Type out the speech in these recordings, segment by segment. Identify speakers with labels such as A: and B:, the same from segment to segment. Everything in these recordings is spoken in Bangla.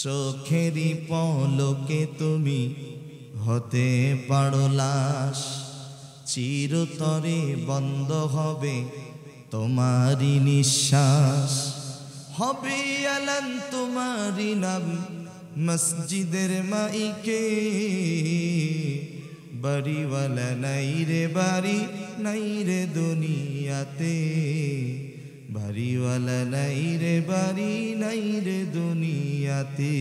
A: চোখেরই পলকে তুমি হতে পারো লাশ, চিরতরে বন্ধ হবে তোমারি নিঃশ্বাস। হবে আলান তোমারি নাম মসজিদের মাইকে, বাড়িওয়ালা নাই রে বাড়ি নাই রে দুনিয়াতে, বাড়িওয়ালা নাই রে বাড়ি নাই রে দুনিয়াতে।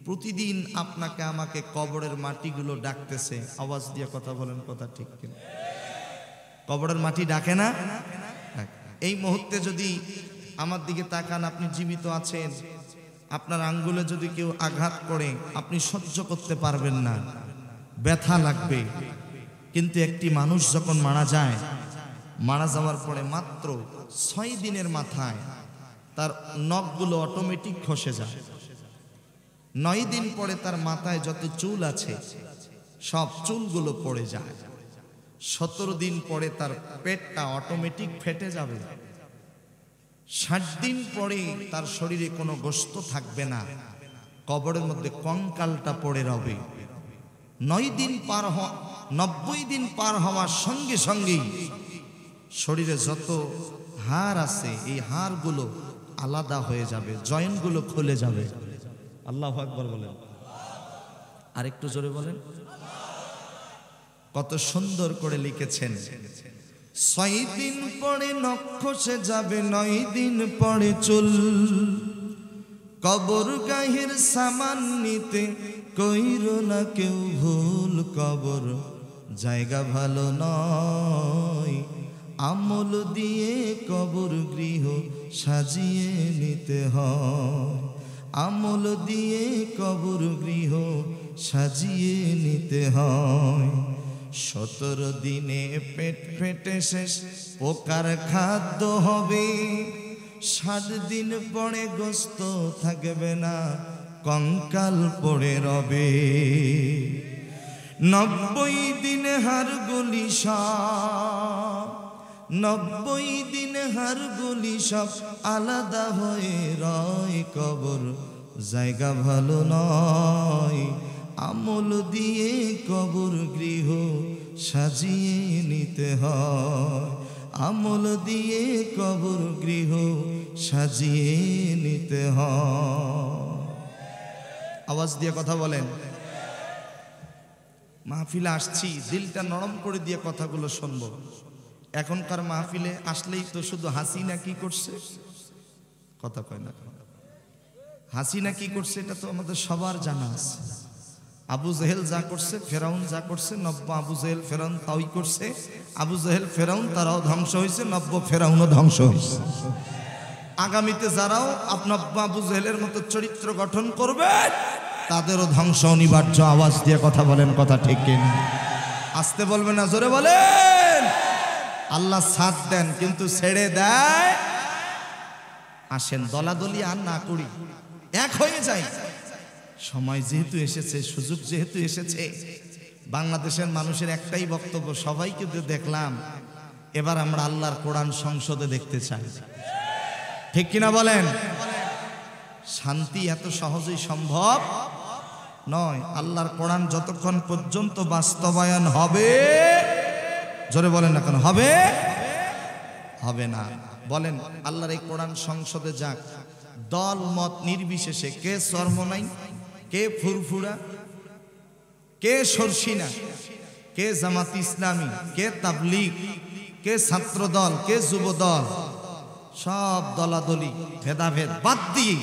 A: প্রতিদিন আপনাকে আমাকে কবরের মাটিগুলো ডাকতেছে। আওয়াজ দিয়ে কথা বলেন, কথা ঠিক কিনা? কবরের মাটি ডাকে না? এই মুহূর্তে যদি আমার দিকে তাকান, আপনি জীবিত আছেন, আপনার আঙ্গুলে যদি কেউ আঘাত করে আপনি সহ্য করতে পারবেন না, ব্যথা লাগবে। কিন্তু একটি মানুষ যখন মারা যায়, মারা যাওয়ার পরে মাত্র 6 দিনের মাথায় তার নখগুলো অটোমেটিক খসে যায়। 9 দিন পরে তার মাথায় যত চুল আছে সব চুলগুলো পড়ে যায়। 17 দিন পরে তার পেটটা অটোমেটিক ফেটে যাবে। 60 দিন পরে তার শরীরে কোনো গোশত থাকবে না, কবরের মধ্যে কঙ্কালটা পড়ে রবে। 90 দিন পার হওয়ার সঙ্গে সঙ্গেই শরীরে যত হাড় আছে এই হাড়গুলো আলাদা হয়ে যাবে, জয়েন্টগুলো খুলে যাবে। আল্লাহু আকবার বলেন, আরেকটু জোরে বলেন। কত সুন্দর করে লিখেছেন, 6 দিন পরে নখ খসে যাবে, 9 দিন পরে চুল। কবর গাহির সামান নিতে কইরো না কেউ ভুল, কবর জায়গা ভালো নয়, আমল দিয়ে কবর গৃহ সাজিয়ে নিতে হয়, আমল দিয়ে কবর গৃহ সাজিয়ে নিতে হয়। 17 দিনে পেট ফেটে শেষ পোকার খাদ্য হবে, 60 দিন পরে গোশত থাকবে না, কঙ্কাল পড়ে রবে। 90 দিনে হাড়গুলি সব, 90 দিনে হাড়গুলি সব আলাদা হয়ে রয়, কবর জায়গা ভালো নয়, আমল দিয়ে কবর গৃহ সাজিয়ে নিতে হয়, আমল দিয়ে কবর গৃহ সাজিয়ে নিতে হয়। আওয়াজ দিয়ে কথা বলেন। মাহফিলে আসছি, দিলটা নরম করে দিয়ে কথাগুলো শুনবো। এখনকার মাহফিলে আসলেই তো শুধু হাসিনা কি করছে, কথা কয় না, হাসিনা কি করছে এটা তো আমাদের সবার জানা আছে। আবু জেহেল যা করছে, ফেরাউন যা করছে, নব্য আবু জেহেল ফেরাউন তাই করছে। আবু জেহেল ফেরাউন তারাও ধ্বংস হয়েছে, নব্য ফেরাউনও ধ্বংস হয়েছে। আগামীতে যারাও নব্য আবু জেহেলের মতো চরিত্র গঠন করবে তাদেরও ধ্বংস অনিবার্য। আওয়াজ দিয়ে কথা বলেন, কথা ঠিক কিনা? আসতে বলবেন না, জোরে বলেন। আল্লাহ সাথ দেন কিন্তু ছেড়ে দেয়। আসেন দলাদলি আর না করি, এক হয়ে যাই। সময় যেহেতু এসেছে, সুযোগ যেহেতু এসেছে, বাংলাদেশের মানুষের একটাই বক্তব্য, সবাইকে দেখলাম, এবার আমরা আল্লাহর কোরআন সংসদে দেখতে চাই। ঠিক কিনা বলেন? শান্তি এত সহজেই সম্ভব নয়। আল্লাহর কোরআন যতক্ষণ পর্যন্ত বাস্তবায়ন হবে, জোরে বলেন না কেন, হবে হবে না। বলেন আল্লাহর এই কোরআন সংসদে যাক, দল মত নির্বিশেষে, কে সরমনাই, কে ফুরফুরা, কে সরসিনা, কে জামাত ইসলামী, কে তাবলীগ, কে ছাত্র দল, কে যুব দল, সব দলাদলি ভেদাভেদ বাদ দিয়ে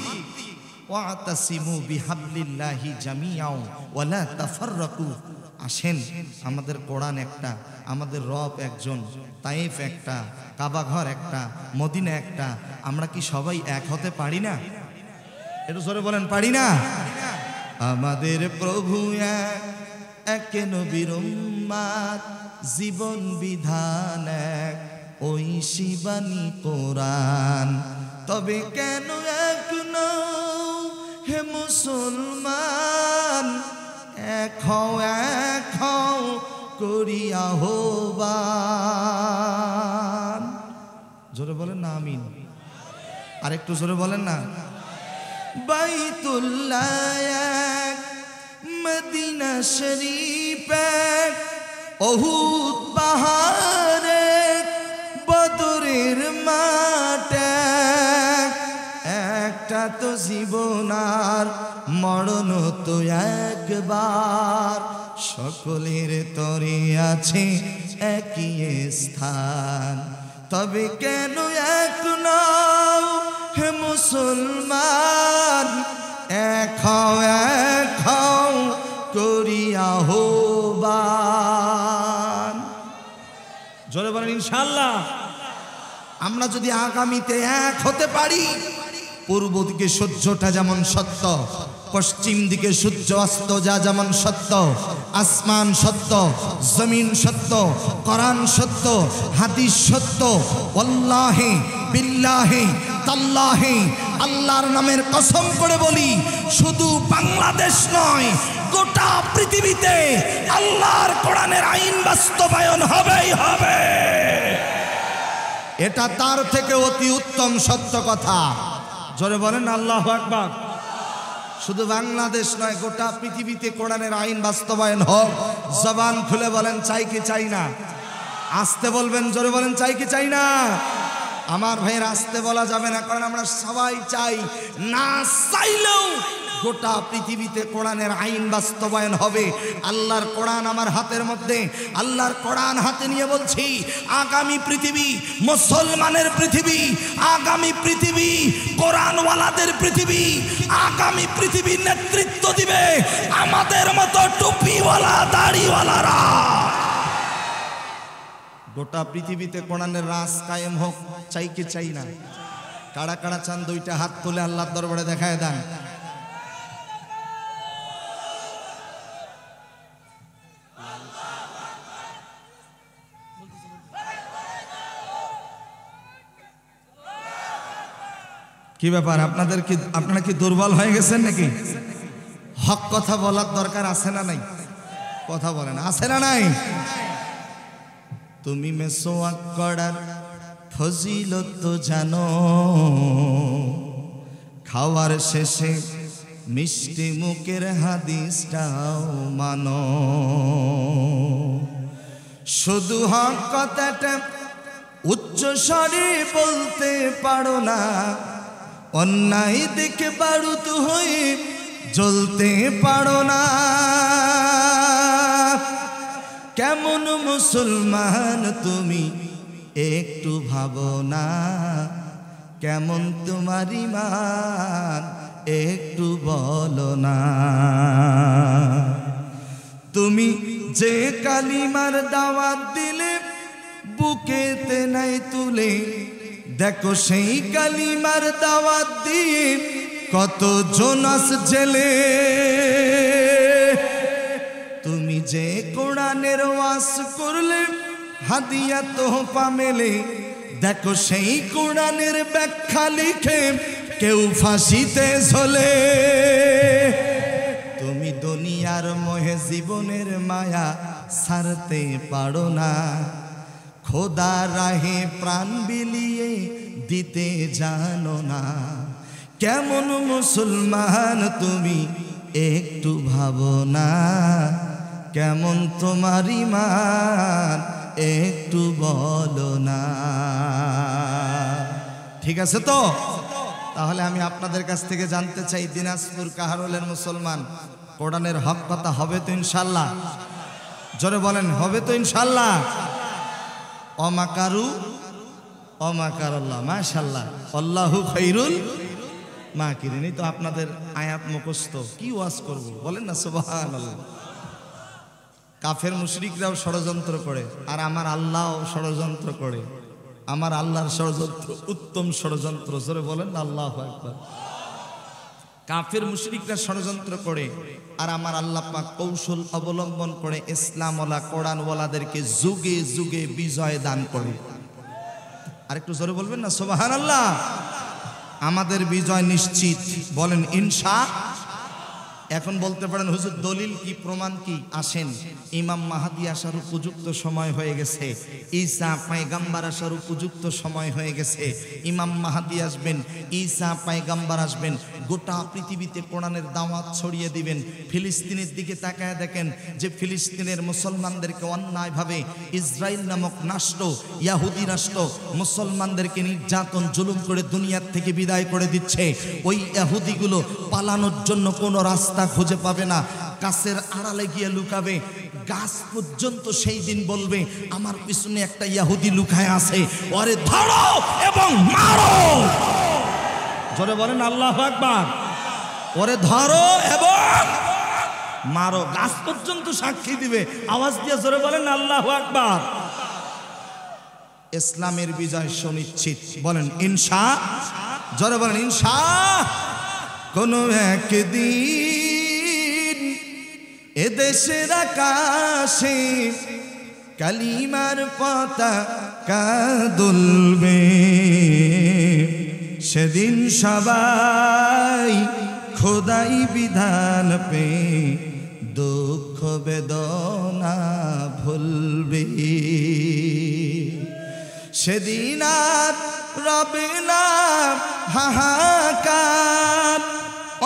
A: ওয়াতাসিমু বিহাবলিল্লাহি জামিআও ওয়ালা তাফাররাকু। আসেন, আমাদের কোরআন একটা, আমাদের রব একজন, তাইফ একটা, কাবাঘর একটা, মদিনা একটা। আমরা কি সবাই এক হতে পারি না? একটু জোরে বলেন, পারি না? আমাদের প্রভু এক, নবীর উম্মত, জীবন বিধান এক, ওই শিবানী কোরআন। তবে কেন এক নও হে মুসলমান, এক হও করিয়া আহ্বান। জোরে বলেন না আমিন। আরেকটু জোরে বলেন না। বাইতুল্লাহ এক, মদিনা শরীফ এক, উহুদ পাহাড় এক, বদরের মাঠ এক। একটা তো জীবন আর মরণ তো একবার, সকলের তরে আছে একই স্থান। তবে কেন এক নও হে মুসলমান, এক হও করিয়া আহ্বান। জোরে বলেন ইনশাআল্লাহ। আমরা যদি আগামীতে এক হতে পারি, পূর্ব দিকে সূর্যটা যেমন সত্য, পশ্চিম দিকে সূর্য অস্ত যা যেমন সত্য, আসমান সত্য, জমিন সত্য, কোরআন সত্য, হাদিস সত্য, ওয়াল্লাহি বিল্লাহি তাল্লাহি, আল্লাহর নামের কসম করে বলি, শুধু বাংলাদেশ নয়, গোটা পৃথিবীতে আল্লাহর কোরআনের আইন বাস্তবায়ন হবেই হবে। এটা তার থেকে অতি উত্তম সত্য কথা। জোরে বলেন আল্লাহু আকবার। শুধু বাংলাদেশ নয়, গোটা পৃথিবীতে কোরআনের আইন বাস্তবায়ন হোক। জবান খুলে বলেন চাই কি চাই না? আসতে বলবেন, জোরে বলেন চাই কি চাই না? আমার ভাইয়ের আসতে বলা যাবে না, কারণ আমরা সবাই চাই। না চাইলেও গোটা পৃথিবীতে কোরআনের আইন বাস্তবায়ন হবে। আল্লাহর কোরআন আমার হাতের মধ্যে, আল্লাহর কোরআন হাতে নিয়ে বলছি, আগামী পৃথিবী মুসলমানের পৃথিবী, আগামী পৃথিবী কোরআনওয়ালাদের পৃথিবী, আগামী পৃথিবীর নেতৃত্ব দিবে আমাদের মতো টুপিওয়ালা দাড়িওয়ালারা। গোটা পৃথিবীতে কোরআনের রাজ কায়েম হোক, চাই কি চাই না? কারা কারা চান দুইটা হাত তুলে আল্লাহর দরবারে দেখায় দেন। কি ব্যাপার, আপনারা কি দুর্বল হয়ে গেছেন নাকি? হক কথা বলার দরকার আছে না নাই? কথা বলেন, আছে না নাই? তুমি মেসোয়াক করার ফজিলত তো জানো, খাওয়ার শেষে মিষ্টি মুখের হাদিসটাও মানো। শুধু হক কথাটা উচ্চ স্বরে বলতে পারো না, অন্যায় দেখে বারুদ হয়ে জ্বলতে পারো না। কেমন মুসলমান তুমি একটু ভাবো না, কেমন তোমার ঈমান একটু বলো না। তুমি যে কালিমার দাওয়াত দিলে বুকেতে নাই তুলে, দেখো সেই কালিমার দাওয়াত দিয়ে কত জোনাস জেলে। তুমি যে কোরআনের ওয়াজ করলে হাদিয়া তোহফা মেলে, দেখো সেই কোরআনের ব্যাখ্যা লিখে কেউ ফাঁসিতে ঝোলে। তুমি দুনিয়ার মোহে জীবনের মায়া ছাড়তে পারো না, খোদা রাহে প্রাণ বিলিয়ে দিতে জানো না। কেমন মুসলমান তুমি একটু ভাবো না, কেমন তোমার ঈমান একটু বলো না। ঠিক আছে তো? তাহলে আমি আপনাদের কাছ থেকে জানতে চাই, দিনাজপুর কাহারোলের মুসলমান কোরআনের হক কথা হবে তো ইনশাল্লাহ? জোরে বলেন, হবে তো ইনশাল্লাহ? অমাকারু অমাকারাল্লাহ, মাশাআল্লাহ, আল্লাহু খায়রুল মাকিরিন। এই তো আপনাদের আয়াত মুখস্থ, কি ওয়াজ করব বলেন না সুবহানাল্লাহ। কাফের মুশরিকরাও ষড়যন্ত্র করে, আর আমার আল্লাহও ষড়যন্ত্র করে। আমার আল্লাহর ষড়যন্ত্র উত্তম ষড়যন্ত্র, জোরে বলেন আল্লাহু আকবার। কাফের মুশরিকরা ষড়যন্ত্র করে, আর আমার আল্লাহ পাক কৌশল অবলম্বন করে ইসলামওয়ালা কোরআনওয়ালাদেরকে যুগে যুগে বিজয় দান করে। আরেকটু জোরে বলবেন না সুবহানাল্লাহ। আমাদের বিজয় নিশ্চিত, বলেন ইনশা। এখন বলতে পারেন হুজুর দলিল কি, প্রমাণ কি? আসেন, ইমাম মাহাদি আসার উপযুক্ত সময় হয়ে গেছে, ঈসা পয়গম্বর আসার উপযুক্ত সময় হয়ে গেছে। ইমাম মাহাদি আসবেন, ঈসা পয়গম্বর আসবেন, গোটা পৃথিবীতে কোরআনের দাওয়াত ছড়িয়ে দিবেন। ফিলিস্তিনের দিকে তাকায় দেখেন যে ফিলিস্তিনের মুসলমানদেরকে অন্যায়ভাবে ইসরায়েল নামক রাষ্ট্র, ইহুদি রাষ্ট্র মুসলমানদেরকে নির্যাতন জুলুম করে দুনিয়ার থেকে বিদায় করে দিচ্ছে। ওই ইহুদিগুলো পালানোর জন্য কোনো রাস্তা খুঁজে পাবে না, গাছের আড়ালে গিয়ে লুকাবে। গাছ পর্যন্ত সেই দিন বলবে আমার পিছনে একটা ইহুদি লুকায় আছে, ওরে ধরো এবং মারো। জোরে বলেন আল্লাহু আকবার। ওরে ধরো এবং মারো, গাছ পর্যন্ত সাক্ষী দিবে। আওয়াজ দিয়ে জোরে বলেন আল্লাহু আকবার। ইসলামের বিজয় সুনিশ্চিত, বলেন ইনশাআল্লাহ। জোরে বলেন ইনশাআল্লাহ। কোন একদিন এদেশের আকাশে কালিমার পতাকা দুলবে, সেদিন সবাই খোদাই বিধান পে দুঃখ বেদনা ভুলবে। সেদিন আর রবে না হাহাকার,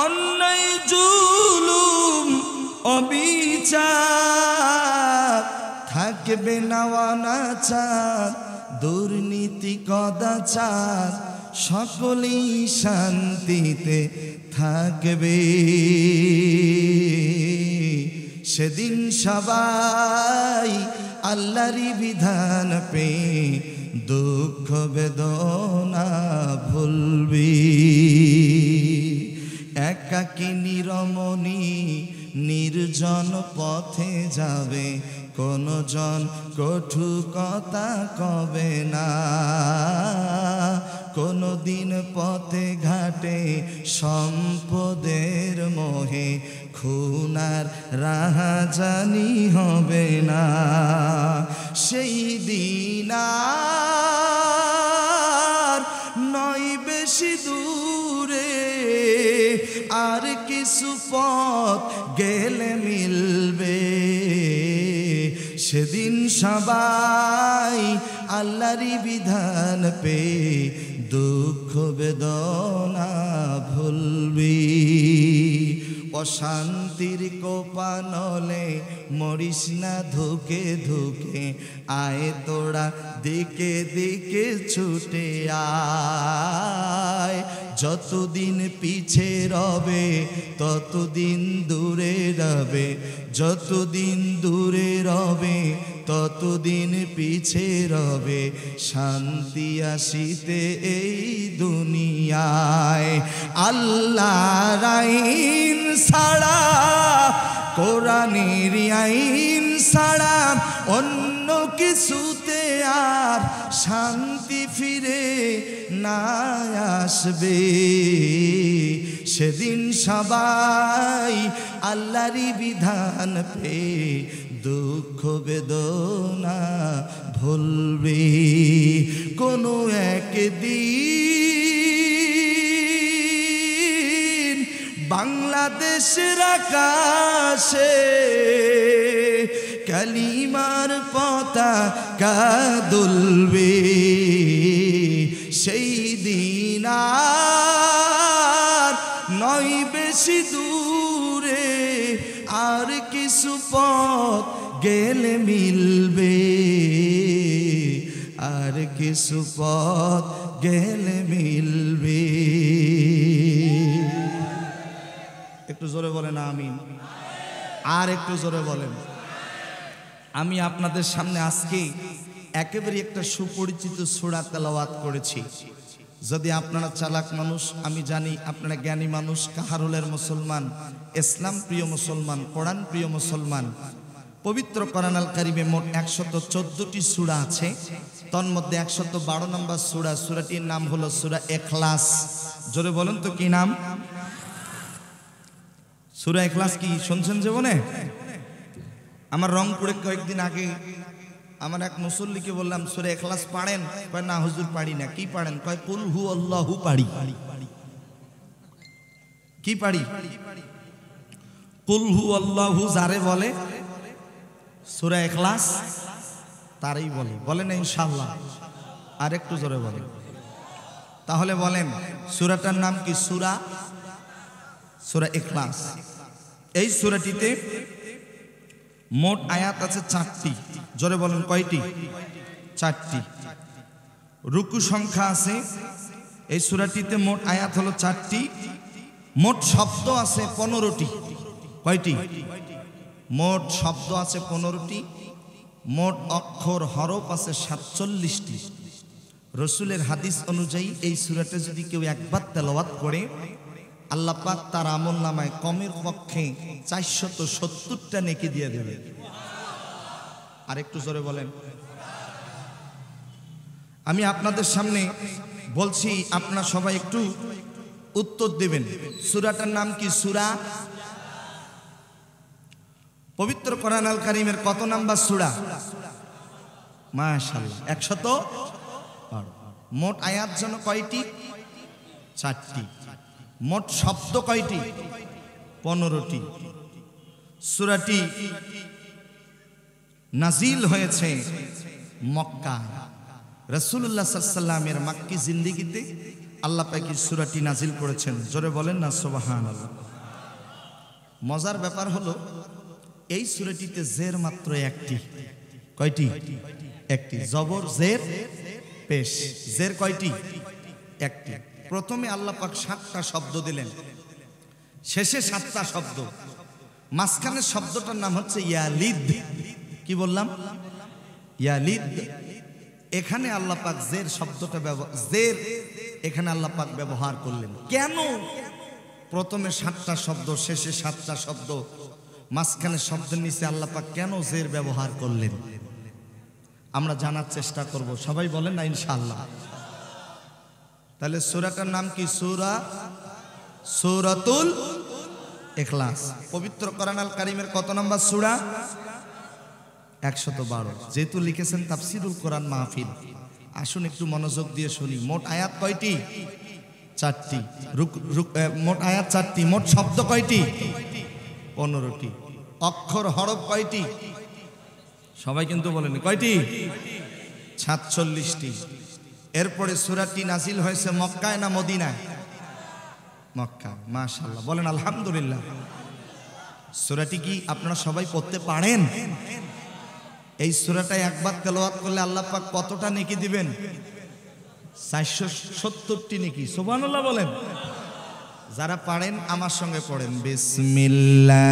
A: অন্যায় জুলুম অবিচার, থাকবে না অনাচার দুর্নীতি কদাচার, সকলেই শান্তিতে থাকবে। সেদিন সবাই আল্লাহরই বিধান পে দুঃখ বেদনা ভুলবে। একাকী নিরমণি নির্জন পথে যাবে, কোন জন কটু কথা কবে না। কোনো দিন পথে ঘাটে সম্পদের মোহে খুনার রাহাজানি হবে না। সেই দিন আর নয় বেশি দূরে, আর কিছু পথ গেলে মিলবে। সেদিন সবাই আল্লাহরই বিধান পে দুঃখ বেদনা ভুলবি। অশান্তির কোপানলে মরিস না ধুকে ধুকে, আয় তোরা দিকে দিকে ছুটে আয়। যতদিন পিছে রবে ততদিন দূরে রবে, যতদিন দূরে রবে ততদিন পিছে রবে। শান্তি আসিতে এই দুনিয়ায় আল্লাহর আইন ছাড়া, কোরআনের আইন ছাড়া অন্য কিছুতে আর শান্তি ফিরে না আসবে। সেদিন সবাই আল্লাহরই বিধান পে দুঃখ বেদনা ভুলবে। কোনো একদিন বাংলাদেশের আকাশে কালিমার পতাকা দুলবে। সেই দিন আর নয় বেশি দূরে, আর কিছু পথ গেলে মিলবে, আর কিছু পথ গেলে মিলবে। একটু জোরে বলেন আমিন। আর একটু জোরে বলেন। আমি আপনাদের সামনে আজকে একেবারে একটা সুপরিচিত সূরা তেলাওয়াত করেছি। যদি আপনারা চালাক মানুষ, আমি জানি আপনারা জ্ঞানী মানুষ, কাহারুলের মুসলমান, ইসলাম প্রিয় মুসলমান, কোরআন প্রিয় মুসলমান। পবিত্র কোরআন আল কারিমে মোট 114টি সূরা আছে। তন্মধ্যে 112 নম্বর সূরা, সূরাটির নাম হলো সূরা ইখলাস। জোরে বলেন তো কি নাম? সূরা ইখলাস। কি শুনছেন জীবনে? আমার রংপুরে কয়েকদিন আগে আমার এক মুসল্লিকে বললাম সূরা ইখলাস পড়েন, কয় না হুজুর পারি না। কি পড়েন? কয় কুল হু আল্লাহু পারি। কি পারি? কুল হু আল্লাহু যারে বলে সূরা ইখলাস তারই বলে, বলেন ইনশাআল্লাহ। আর একটু জোরে বলেন। তাহলে বলেন সূরাটার নাম কি? সূরা ইখলাস। এই সূরাটিতে মোট আয়াত আছে 4টি। জোরে বলেন কয়টি? 4টি। রুকু সংখ্যা আছে এই সূরাটিতে, মোট আয়াত হলো 4টি। মোট শব্দ আছে 15টি। কয়টি? মোট শব্দ আছে 15টি। মোট অক্ষর হরফ আছে 47টি। রসুলের হাদিস অনুযায়ী এই সূরাটা যদি কেউ একবার তেলাওয়াত করে আল্লাহ পাক তার আমল নামায় কমের পক্ষে 470টা নেকি দিয়ে দেবে। আর একটু জোরে বলেন। আমি আপনাদের সামনে বলছি, আপনারা সবাই একটু উত্তর দেবেন। সূরাটার নাম কি? পবিত্র কোরআন আল কারীমের কত নাম্বার সূরা? মাশাআল্লাহ 112। মোট আয়াত যেন কয়টি? 4টি। মোট শব্দ কয়টি? 15টি। সূরাটি নাজিল হয়েছে মক্কায়। রাসূলুল্লাহ সাল্লাল্লাহু আলাইহি ওয়াসাল্লামের মক্কি জিন্দেগিতে আল্লাহ পাক এই সূরাটি নাজিল করেছেন। জোরে বলেন না সুবহানাল্লাহ। মজার ব্যাপার হলো এই সূরাটিতে জের মাত্র একটি। কয়টি? একটি। জবর জের পেশ। জের কয়টি? একটি। প্রথমে আল্লাহ পাক 7টা শব্দ দিলেন, শেষে 7টা শব্দ। মাঝখানের শব্দটার নাম হচ্ছে ইয়ালিদ। কি বললাম? ইয়ালিদ। এখানে আল্লাহ পাক জের শব্দটা জের এখানে আল্লাহ পাক ব্যবহার করলেন কেন? প্রথমে 7টা শব্দ, শেষে 7টা শব্দ, মাঝখানে শব্দের নিচে আল্লাহ পাক কেন জের ব্যবহার করলেন আমরা জানার চেষ্টা করব। সবাই বলেন না ইনশাআল্লাহ। তাহলে সূরাটার নাম কি? সূরাতুল ইখলাস। পবিত্র কোরআন আল কারীমের কত নাম্বার সূরা? 112। যেহেতু লিখেছেন তাফসীরুল কোরআন মাহফিল, আসুন একটু মনোযোগ দিয়ে শুনি। মোট আয়াত কয়টি? 4টি। মোট আয়াত 4টি। মোট শব্দ কয়টি? 15টি। অক্ষর হরফ কয়টি? সবাই কিন্তু বলেন কয়টি? 47টি। এরপরে সূরাটি নাজিল হয়েছে মক্কায় না মদিনায়? মক্কা। মাশাআল্লাহ, বলেন আলহামদুলিল্লাহ। সূরাটি কি আপনারা সবাই পড়তে পারেন? এই সূরাটা একবার তেলাওয়াত করলে আল্লাহ পাক কতটা নেকি দিবেন? 470টি নেকি। সুবহানাল্লাহ বলেন। যারা পারেন আমার সঙ্গে পড়েন। বিসমিল্লাহির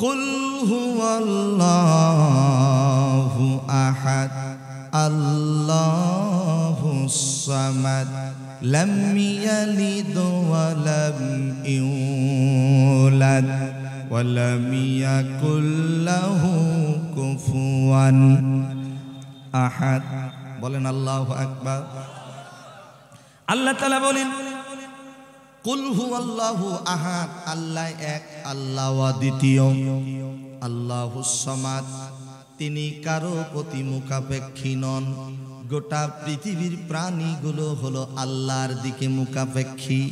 A: কুল হুয়াল্লাহু আহাদ আল্লাহুস সামাদ লাম ইয়ালিদ ওয়া লাম ইউলাদ ওয়া লাম ইয়াকুল লাহু কুফুয়ান আহাদ। বলেন আল্লাহু আকবার। আল্লাহ তাআলা বলেন কুল হুয়াল্লাহু আহাদ, আল্লাহ এক, আল্লাহ অদ্বিতীয়। আল্লাহুস সামাদ, তিনি কারো প্রতি মুখাপেক্ষী নন। গোটা পৃথিবীর প্রাণীগুলো হলো আল্লাহর দিকে মুখাপেক্ষী।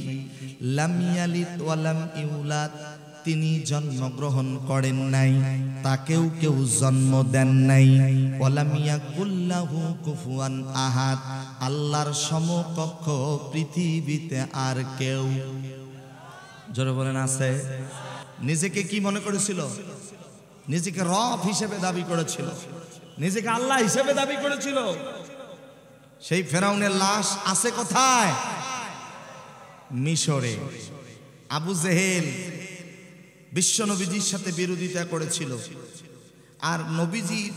A: লাম ইয়ালিদ ওয়া লাম ইউলাদ, তিনি জন্মগ্রহণ করেন নাই, তাকেও কেউ জন্ম দেন নাই। ওয়া লাম ইয়াকুল লাহু কুফুয়ান আহাদ, আল্লাহর সমকক্ষ পৃথিবীতে আর কেউ। জোরে বলেন আছে? নিজেকে কি মনে করেছিল? নিজেকে রব হিসেবে দাবি করেছিল, নিজেকে আল্লাহ হিসেবে দাবি করেছিল। সেই ফেরাউনের লাশ আছে কোথায়? মিশরে। আবু জেহেল বিশ্ব নবীজির সাথে বিরোধিতা করেছিল, আর নবীজির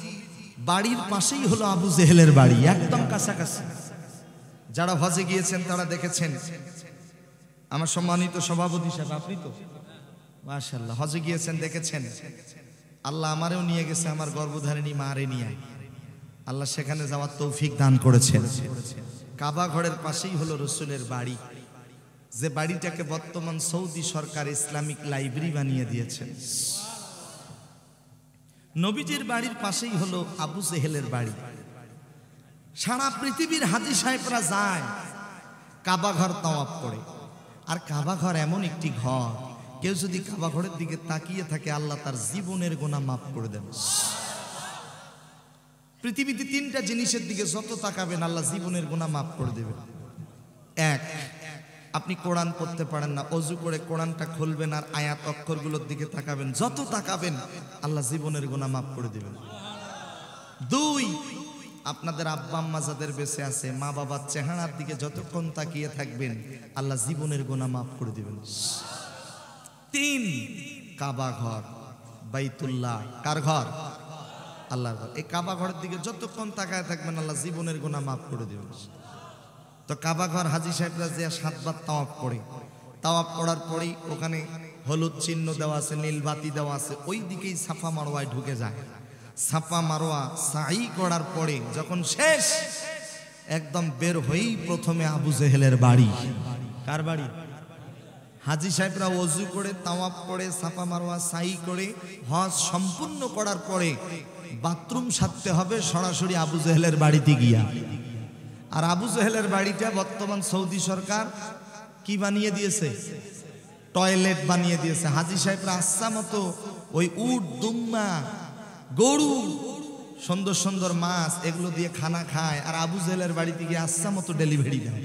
A: বাড়ির পাশেই হলো আবু জেহেলের বাড়ি, একদম কাছাকাছি। যারা হজে গিয়েছেন তারা দেখেছেন। আমার সম্মানিত সভাপতি সাহেব, আপনি তো মাশাআল্লাহ হজে গিয়েছেন, দেখেছেন। আল্লাহ আমারেও নিয়ে গেছে, আমার গর্ভধারিণী মারে নিয়ে। আল্লাহ সেখানে যাওয়ার তৌফিক দান করেছেন। কাবা ঘরের পাশেই হলো রসুলের বাড়ি, যে বাড়িটাকে বর্তমান সৌদি সরকার ইসলামিক লাইব্রেরি বানিয়ে দিয়েছেন। নবীজির বাড়ির পাশেই হলো আবু জেহেলের বাড়ি। সারা পৃথিবীর হাজী সাহেবরা যায়, কাবা ঘর তাওয়াফ করে। আর কাবা ঘর এমন একটি ঘর, কেউ যদি কাবা ঘরের দিকে তাকিয়ে থাকে আল্লাহ তার জীবনের গুনাহ মাফ করে দেন। পৃথিবীতে তিনটা জিনিসের দিকে যত তাকাবেন আল্লাহ জীবনের গুনাহ মাফ করে দেবেন। এক, আপনি কোরআন পড়তে পারেন না, অজু করে কোরআনটা খুলবেন আর আয়াত অক্ষরগুলোর দিকে তাকাবেন, যত তাকাবেন আল্লাহ জীবনের গুনাহ মাফ করে দেবেন। দুই, আপনাদের আব্বা আম্মা যাদের বেঁচে আছে মা বাবার চেহারার দিকে যতক্ষণ তাকিয়ে থাকবেন আল্লাহ জীবনের গুনাহ মাফ করে দিবেন। তিন, কাবা ঘর বাইতুল্লাহ, কার ঘর? আল্লাহর ঘর। এই কাবা ঘরের দিকে যতক্ষণ তাকায় থাকবেন আল্লাহ জীবনের গুনাহ মাফ করে দিবেন। তো কাবা ঘর হাজী সাহেবরা যে 7 বার তাওয়াফ করে, তাওয়াফ করার পরেই ওখানে হলুদ চিহ্ন দেওয়া আছে, নীল বাতি দেওয়া আছে, ওই দিকেই সাফা মারওয়ায় ঢুকে যায়। সাফা মারওয়া সাই করার পরে যখন শেষ, একদম বের হয়েই প্রথমে আবু জেহেলের বাড়ি। কার বাড়ি? হাজী সাহেবরা ওযু করে তাওয়াফ করে সাফা মারওয়া সাই করে হজ সম্পূর্ণ করার পরে বাথরুম সারতে হবে সরাসরি আবু জেহেলের বাড়িতে গিয়া। আর আবু জেহেলের বাড়িটা বর্তমান সৌদি সরকার কি বানিয়ে দিয়েছে? টয়লেট বানিয়ে দিয়েছে। হাজী সাহেবরা আচ্ছা মতো ওই উট, দুম্মা, গরু, সুন্দর সুন্দর মাছ এগুলো দিয়ে খানা খায়, আর আবু জেহেলের বাড়িতে গিয়ে আচ্ছা মতো ডেলিভারি দেয়।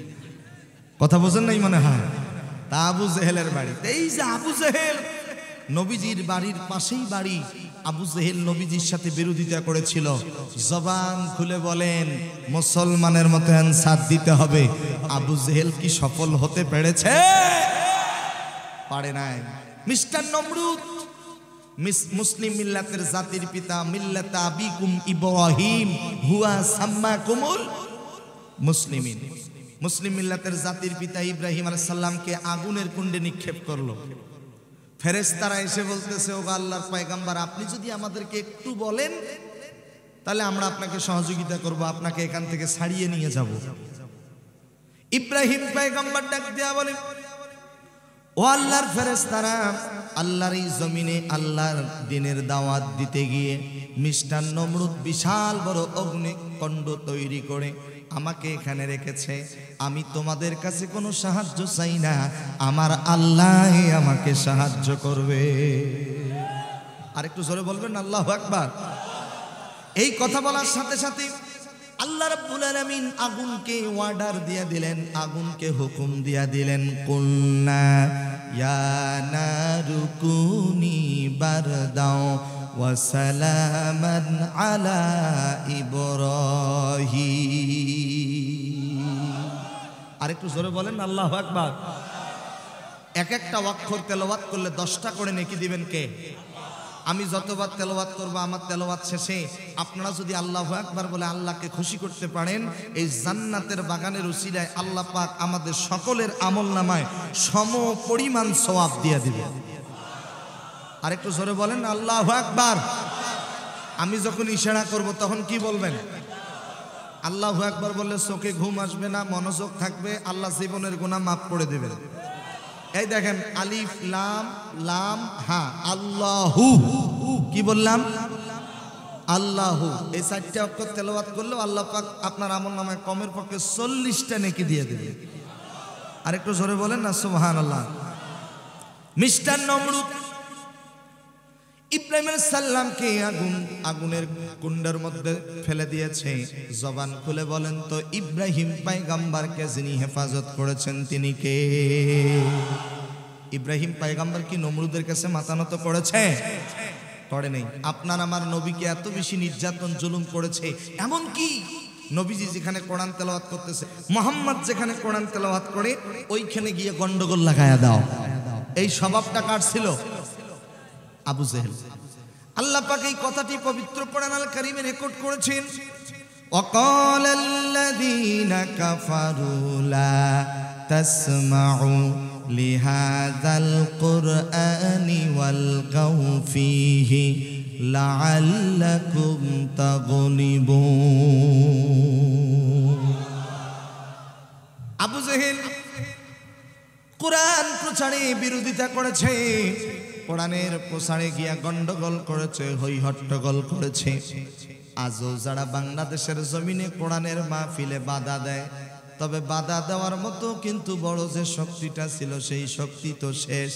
A: কথা বোঝেন নাই মনে হয়? তা আবু জেহেলের বাড়িতে, এই যে আবু জেহেল নবীজির বাড়ির পাশেই বাড়ি, আবু জেহেল নবীজির সাথে বিরোধিতা করেছিল। জবান খুলে বলেন মুসলমানের মতো অ্যানসার দিতে হবে। আবু জেহেল কি সফল হতে পেরেছে? পারে নাই। মিস্টার নমরুদ মুসলিম মিল্লাতের জাতির পিতা, মিল্লাত আবিকুম ইব্রাহিম হুয়া সাম্মাকুমুল মুসলিমিন। মুসলিম মিল্লাতের জাতির পিতা ইব্রাহিম আলাইহিস সালামকে আগুনের কুণ্ডে নিক্ষেপ করলো। ফেরেশতারা এসে বলতেছে, ও আল্লাহর পয়গম্বর, আপনি যদি আমাদেরকে একটু বলেন তাহলে আমরা আপনাকে সহযোগিতা করব, আপনাকে এখান থেকে ছাড়িয়ে নিয়ে যাব। ইব্রাহিম পয়গম্বর ডাক দেয়া বলেন, ও আল্লাহর ফেরেশতারা, আল্লাহর এই জমিনে আল্লাহর দ্বীনের দাওয়াত দিতে গিয়ে মিস্টার নমরুদ বিশাল বড় অগ্নিকুণ্ড তৈরি করে আমাকে এখানে রেখেছে। আমি তোমাদের কাছে কোনো সাহায্য চাই না, আমার আল্লাহ আমাকে সাহায্য করবে। আরেকটু জোরে বলবেন আল্লাহু আকবার। এই কথা বলার সাথে সাথে আল্লাহ রাব্বুল আলামিন আগুনকে অর্ডার দিয়ে দিলেন, আগুনকে হুকুম দিয়ে দিলেন, কুল্লা ইয়া নারু কুনি বারদাও ওয়া সালামান আলা ইব্রাহিম। আরেকটু জোরে বলেন আল্লাহু আকবার। এক একটা অক্ষর তেলাওয়াত করলে 10টা করে নেকি দিবেন কে? আমি যতবার তেলাওয়াত করব, আমার তেলাওয়াত শেষে আপনারা যদি আল্লাহু আকবার বলে আল্লাহকে খুশি করতে পারেন, এই জান্নাতের বাগানের উসিলায় আল্লাহ পাক আমাদের সকলের আমলনামায় সম পরিমাণ সওয়াব দিয়ে দিবেন। আরেকটু জোরে বলেন আল্লাহু আকবার। আমি যখন ইশারা করব তখন কি বলবেন? আল্লাহু আকবার বললে চোখে ঘুম আসবে না, মনোযোগ থাকবে, আল্লাহ জীবনের গুনাহ মাফ করে দেবেন। এই দেখেন, আলিফ লাম লাম হা, আল্লাহু, কি বললাম? আল্লাহু। এই 4টে অক্ষর তেলাওয়াত করলেও আল্লাহ পাক আপনার আমলনামায় কমের পক্ষে 40টা নেকি দিয়ে দেবে। আরেকটু জোরে বলেন না সুবহানাল্লাহ। মিস্টার নমরুদ ইব্রাহিম আলাইহিস সালামকে আগুনের কুণ্ডের মধ্যে ফেলে দিয়েছে। জবান খুলে বলেন তো, ইব্রাহিম পয়গম্বরকে যিনি হেফাজত করেছেন তিনি কে? ইব্রাহিম পয়গম্বর কি নমরুদের কাছে মাথা নত করেছে? করে নাই। আপনার আমার নবীকে এত বেশি নির্যাতন জুলুম করেছে, এমন কি নবীজি যেখানে কোরআন তেলাওয়াত করতেছে, মুহাম্মদ যেখানে কোরআন তেলাওয়াত করে ওইখানে গিয়ে গন্ডগোল লাগায়া দাও, এই স্বভাবটা কার ছিল? আবু জেহেল। আল্লাহ পাক এই কথাটি পবিত্র কোরআন আল কারীমে রেকর্ড করেছেন। ওয়াকাল আল্লাযীনা কাফারু লা তাসমাউ লিহাযাল কুরআনি ওয়ালগাউ ফীহি লাআল্লাকুম তাগলিবুন। আবু জেহেল কোরআন প্রচারে বিরোধিতা করেছে, কোরআনের প্রচারে গিয়া গন্ডগোল করেছে, হই হট্টগোল করেছে। আজও যারা বাংলাদেশের জমিনে কোরআনের মাহফিলে বাধা দেয়, তবে বাধা দেওয়ার মতো কিন্তু বড় যে শক্তিটা ছিল সেই শক্তি তো শেষ।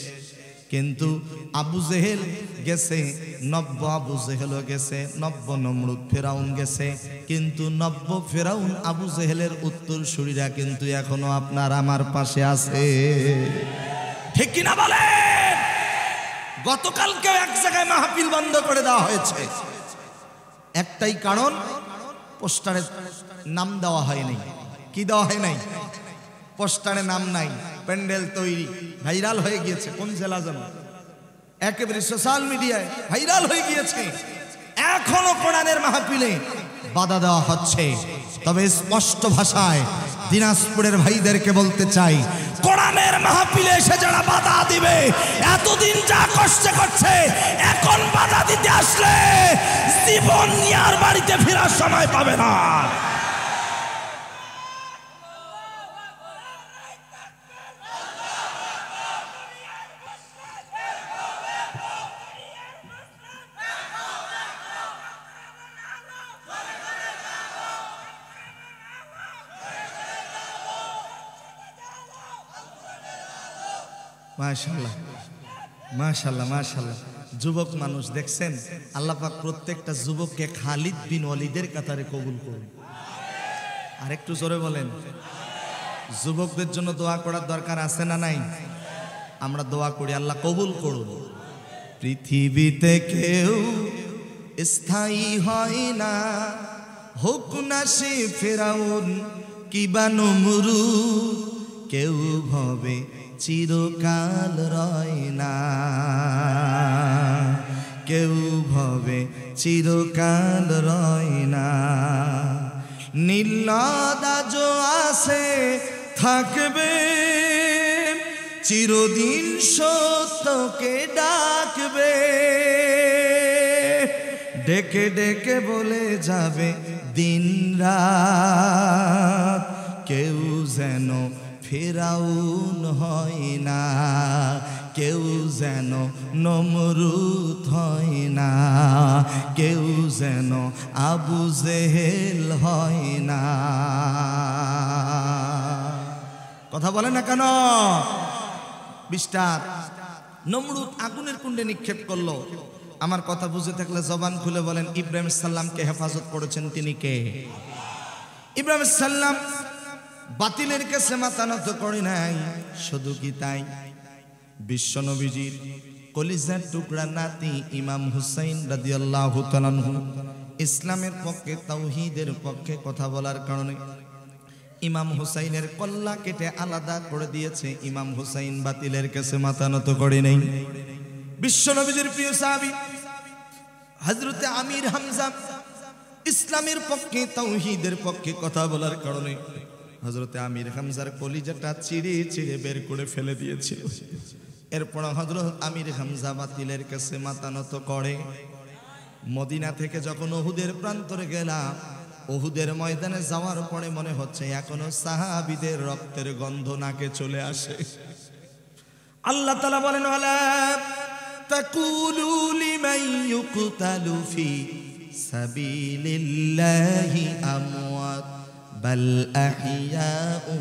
A: কিন্তু আবু জেহেল গেছে, নব্য আবু জেহেলও গেছে, নব্য নমরুদ ফেরাউন গেছে, কিন্তু নব্য ফেরাউন আবু জেহেলের উত্তরসূরিরা কিন্তু এখনো আপনার আমার পাশে আছে। ঠিক কিনা বলেন? গতকালকে এক জায়গায় মাহফিল বন্ধ করে দেওয়া হয়েছে, একটাই কারণ, পোস্টারে নাম দেওয়া হয়নি। কি দেওয়া হয় নাই? পোস্টারে নাম নাই, প্যান্ডেল তৈরি, ভাইরাল হয়ে গিয়েছে। কোন জেলা যেন একেবারে সোশ্যাল মিডিয়ায় ভাইরাল হয়ে গিয়েছে। এখনো কোরআনের মাহফিলে বাধা দেওয়া হচ্ছে। তবে স্পষ্ট ভাষায় দিনাজপুরের ভাইদেরকে বলতে চাই, কোরআনের মাহফিলে এসে যারা বাধা দিবে, এতদিন যা কষ্ট করছে, এখন বাধা দিতে আসলে জীবন নিয়ে আর বাড়িতে ফেরার সময় পাবে না। মাশাআল্লাহ, মাশাআল্লাহ, মাশাআল্লাহ। যুবক মানুষ দেখছেন, আল্লাহ পাক প্রত্যেকটা যুবককে খালিদ বিন ওয়ালিদের কাতারে কবুল করুন। আর একটু জোরে বলেন। যুবকদের জন্য দোয়া করার দরকার আছে না নাই? আমরা দোয়া করি, আল্লাহ কবুল করুন। পৃথিবীতে কেউ স্থায়ী হয় না, হোক না সে ফেরাউন কিবা নমরুদ, কেউ ভবে চিরকাল রয় না, কেউ ভবে চিরকাল রয় না। নীলাদাজ আছে থাকবে, চিরদিন সত্যকে ডাকবে, ডেকে ডেকে বলে যাবে দিন রাত, কেউ যেন ফেরাউন হয় না, কেউ যেন নমরুদ হয় না, কেউ যেন আবু জেহেল হয় না। কথা বলে না কেন? বিস্তার নমরুদ আগুনের কুণ্ডে নিক্ষেপ করলো। আমার কথা বুঝে থাকলে জবান খুলে বলেন, ইব্রাহিম সাল্লামকে হেফাজত করেছেন তিনি কে? ইব্রাহিম সাল্লাম বাতিলের কাছে মাথা নত করে নাই। শুধু কি তাই, বিশ্ব নবীজির কলিজার টুকরা নাতি ইমাম হুসাইন রাদিয়াল্লাহু তাআলা আনহু ইসলামের পক্ষে, তাওহীদের পক্ষে কথা বলার কারণে ইমাম হুসাইনের কল্লা কেটে আলাদা করে দিয়েছে। ইমাম হুসাইন বাতিলের কাছে মাথা নত করে নেই। বিশ্ব নবীজির প্রিয় সাহাবী হযরতে আমির হামজা ইসলামের পক্ষে, তাওহীদের পক্ষে কথা বলার কারণে হযরতে আমির হামজার কলিজাটা চিড়ে চিড়ে বের করে ফেলে দিয়েছিল। এরপর হযরত আমির হামজা বাতিলের কাছে মাথা নত করে। মদিনা থেকে যখন উহুদের প্রান্তরে গেলাম, উহুদের ময়দানে যাওয়ার পরে মনে হচ্ছে এখনো সাহাবীদের রক্তের গন্ধ নাকে চলে আসে। আল্লাহ তাআলা বলেন, ওয়ালা তাকুলু লিমান ইউকতালু ফি সাবিলিল্লাহি আমওয়াত বাল আহইয়াউ